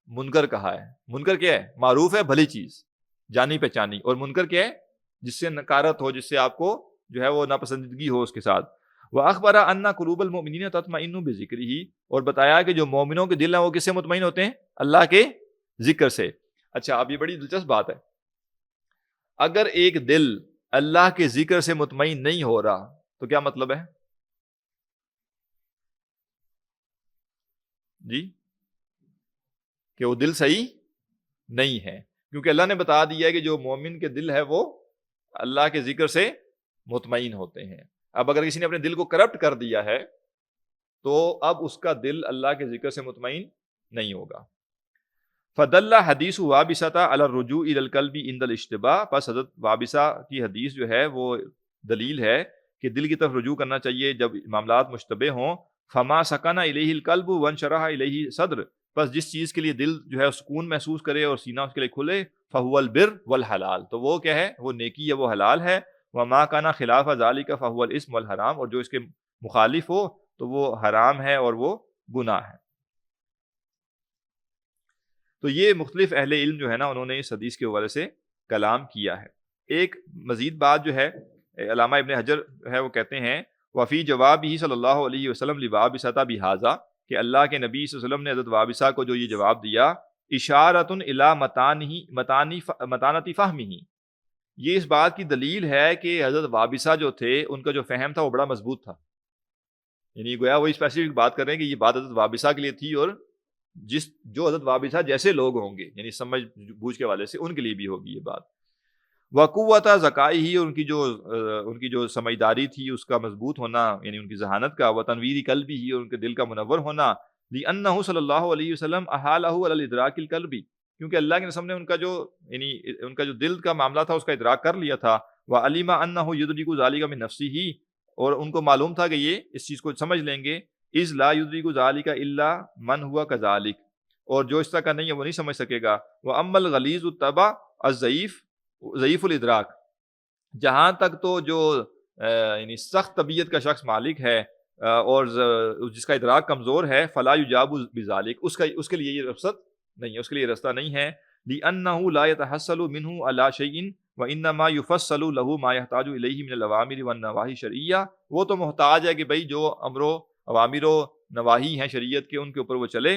منکر کہا ہے. منکر کیا ہے, معروف ہے بھلی چیز جانی پہچانی, اور منکر کیا ہے, جس سے نکارت ہو, جس سے آپ کو جو ہے وہ ناپسندگی ہو اس کے ساتھ. وَأَخْبَرَ أَنَّ قُلُوبَ الْمُؤْمِنِينَ تَطْمَئِنُّ بِذِكْرِهِ, اور بتایا کہ جو مومنوں کے دل ہیں وہ کس سے مطمئن ہوتے ہیں, اللہ کے ذکر سے. اچھا, اب یہ بڑی دلچسپ بات ہے, اگر ایک دل اللہ کے ذکر سے مطمئن نہیں ہو رہا تو کیا مطلب ہے جی, کہ وہ دل صحیح نہیں ہے, کیونکہ اللہ نے بتا دیا ہے کہ جو مومن کے دل ہے وہ اللہ کے ذکر سے مطمئن ہوتے ہیں. اب اگر کسی نے اپنے دل کو کرپٹ کر دیا ہے تو اب اس کا دل اللہ کے ذکر سے مطمئن نہیں ہوگا. فدل حدیث وابسہ علی الرجوع الی القلب عند الاشتباہ, پس حضرت وابسہ کی حدیث جو ہے وہ دلیل ہے کہ دل کی طرف رجوع کرنا چاہیے جب معاملات مشتبہ ہوں. فما سکن الیہ القلب وانشرح الیہ صدر, پس جس چیز کے لیے دل جو ہے سکون محسوس کرے اور سینہ اس کے لیے کھلے, فہو البر والحلال, تو وہ کیا ہے, وہ نیکی ہے, وہ حلال ہے. وما کان خلاف ذلک فہو الاسم والحرام, اور جو اس کے مخالف ہو تو وہ حرام ہے اور وہ گناہ ہے. تو یہ مختلف اہل علم جو ہے نا انہوں نے اس حدیث کے حوالے سے کلام کیا ہے. ایک مزید بات جو ہے علامہ ابن حجر ہے وہ کہتے ہیں, وفی جواب ہی صلی اللہ علیہ وسلم لوابسہ بہذا, کہ اللہ کے نبی صلی اللہ علیہ وسلم نے حضرت وابسہ کو جو یہ جواب دیا, اشارۃ الی متانۃ فہمہ, یہ اس بات کی دلیل ہے کہ حضرت وابسہ جو تھے ان کا جو فہم تھا وہ بڑا مضبوط تھا. یعنی گویا وہ اسپیسیفک بات کر رہے ہیں کہ یہ بات حضرت وابسہ کے لیے تھی, اور جو حضرت وابسہ جیسے لوگ ہوں گے یعنی سمجھ بوجھ کے والے سے ان کے لیے بھی ہوگی یہ بات. وقوت ذکائی ہی, ان کی جو سمجھداری تھی اس کا مضبوط ہونا یعنی ان کی ذہانت کا, وتنویر قلبی ہی, اور ان کے دل کا منور ہونا, لأنہ صلی اللہ علیہ وسلم احالہ علی الادراک القلبی, کیونکہ اللہ کے رسول نے ان کا جو یعنی ان کا جو دل کا معاملہ تھا اس کا ادراک کر لیا تھا. وعلم انہ یدرک ذلک من نفسہ، اور ان کو معلوم تھا کہ یہ اس چیز کو سمجھ لیں گے. اذ لا یدرک ذلک الا من هو کذلک، اور جو اس طرح کا نہیں ہے وہ نہیں سمجھ سکے گا. واما الغلیظ الطبع الضعیف ضعیف الادراک، جہاں تک تو جو یعنی سخت طبیعت کا شخص مالک ہے اور جس کا ادراک کمزور ہے، فلا یجاب بذلک، اس کے لیے یہ رخصت نہیں ہے، اس کے لیے راستہ نہیں ہے. لأنه لا يتحصل منه على شيء وانما يفصل له ما يحتاج اليه من الاوامر والنواهي الشرعیہ، وہ تو محتاج ہے کہ بھئی جو امر و اوامر و نواہی ہیں شریعت کے ان کے اوپر وہ چلے.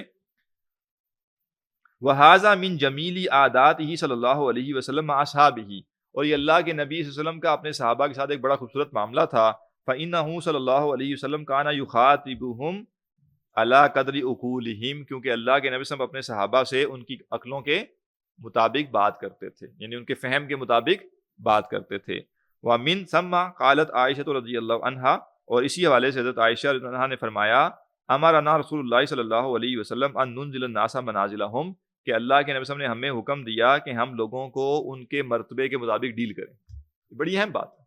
وهذا من جمیل عاداته صلی اللہ علیہ وسلم مع اصحابہ، اور یہ اللہ کے نبی صلی اللہ علیہ وسلم کا اپنے صحابہ کے ساتھ ایک بڑا خوبصورت معاملہ تھا. فإنه صلی اللہ علیہ وسلم كان يخاطبهم على قدر عقولهم، کیونکہ اللہ کے نبی صلی اللہ علیہ وسلم اپنے صحابہ سے ان کی عقلوں کے مطابق بات کرتے تھے، یعنی ان کے فہم کے مطابق بات کرتے تھے. ومن ثم قالت عائشہ رضی اللہ عنہا، اور اسی حوالے سے حضرت عائشہ رضی اللہ عنہا نے فرمایا، امرنا رسول اللہ صلی اللہ علیہ وسلم ان ننزل الناس منازلہم، کہ اللہ کے نبی صلی اللہ علیہ وسلم نے ہمیں حکم دیا کہ ہم لوگوں کو ان کے مرتبے کے مطابق ڈیل کریں. بڑی اہم بات ہے.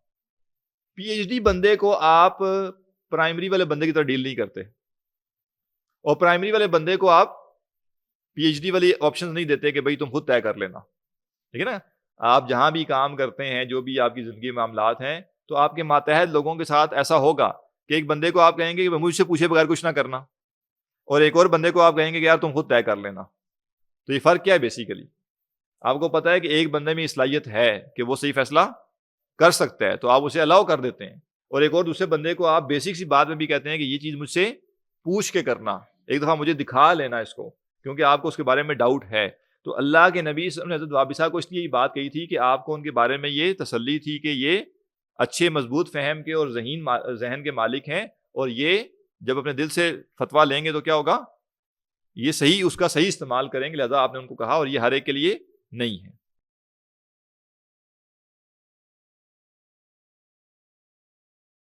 پی ایچ ڈی بندے کو آپ پرائمری والے بندے کی طرح ڈیل نہیں کرتے، اور پرائمری والے بندے کو آپ پی ایچ ڈی والی آپشن نہیں دیتے کہ بھئی تم خود طے کر لینا. ٹھیک ہے نا؟ آپ جہاں بھی کام کرتے ہیں، جو بھی آپ کی زندگی معاملات ہیں، تو آپ کے ماتحت لوگوں کے ساتھ ایسا ہوگا کہ ایک بندے کو آپ کہیں گے کہ مجھ سے پوچھے بغیر کچھ نہ کرنا، اور ایک اور بندے کو آپ کہیں گے کہ یار تم خود طے کر لینا. تو یہ فرق کیا ہے بیسیکلی؟ آپ کو پتہ ہے کہ ایک بندے میں صلاحیت ہے کہ وہ صحیح فیصلہ کر سکتا ہے، تو آپ اسے الاؤ کر دیتے ہیں، اور ایک اور دوسرے بندے کو آپ بیسک سی بات میں بھی کہتے ہیں کہ یہ چیز مجھ سے پوچھ کے کرنا، ایک دفعہ مجھے دکھا لینا اس کو، کیونکہ آپ کو اس کے بارے میں ڈاؤٹ ہے. تو اللہ کے نبی صلی اللہ علیہ وسلم نے حضرت وابصہ کو اس لیے یہ بات کہی تھی کہ آپ کو ان کے بارے میں یہ تسلی تھی کہ یہ اچھے مضبوط فہم کے اور ذہن کے مالک ہیں، اور یہ جب اپنے دل سے فتویٰ لیں گے تو کیا ہوگا، یہ صحیح اس کا صحیح استعمال کریں گے. لہذا آپ نے ان کو کہا، اور یہ ہر ایک کے لیے نہیں ہے.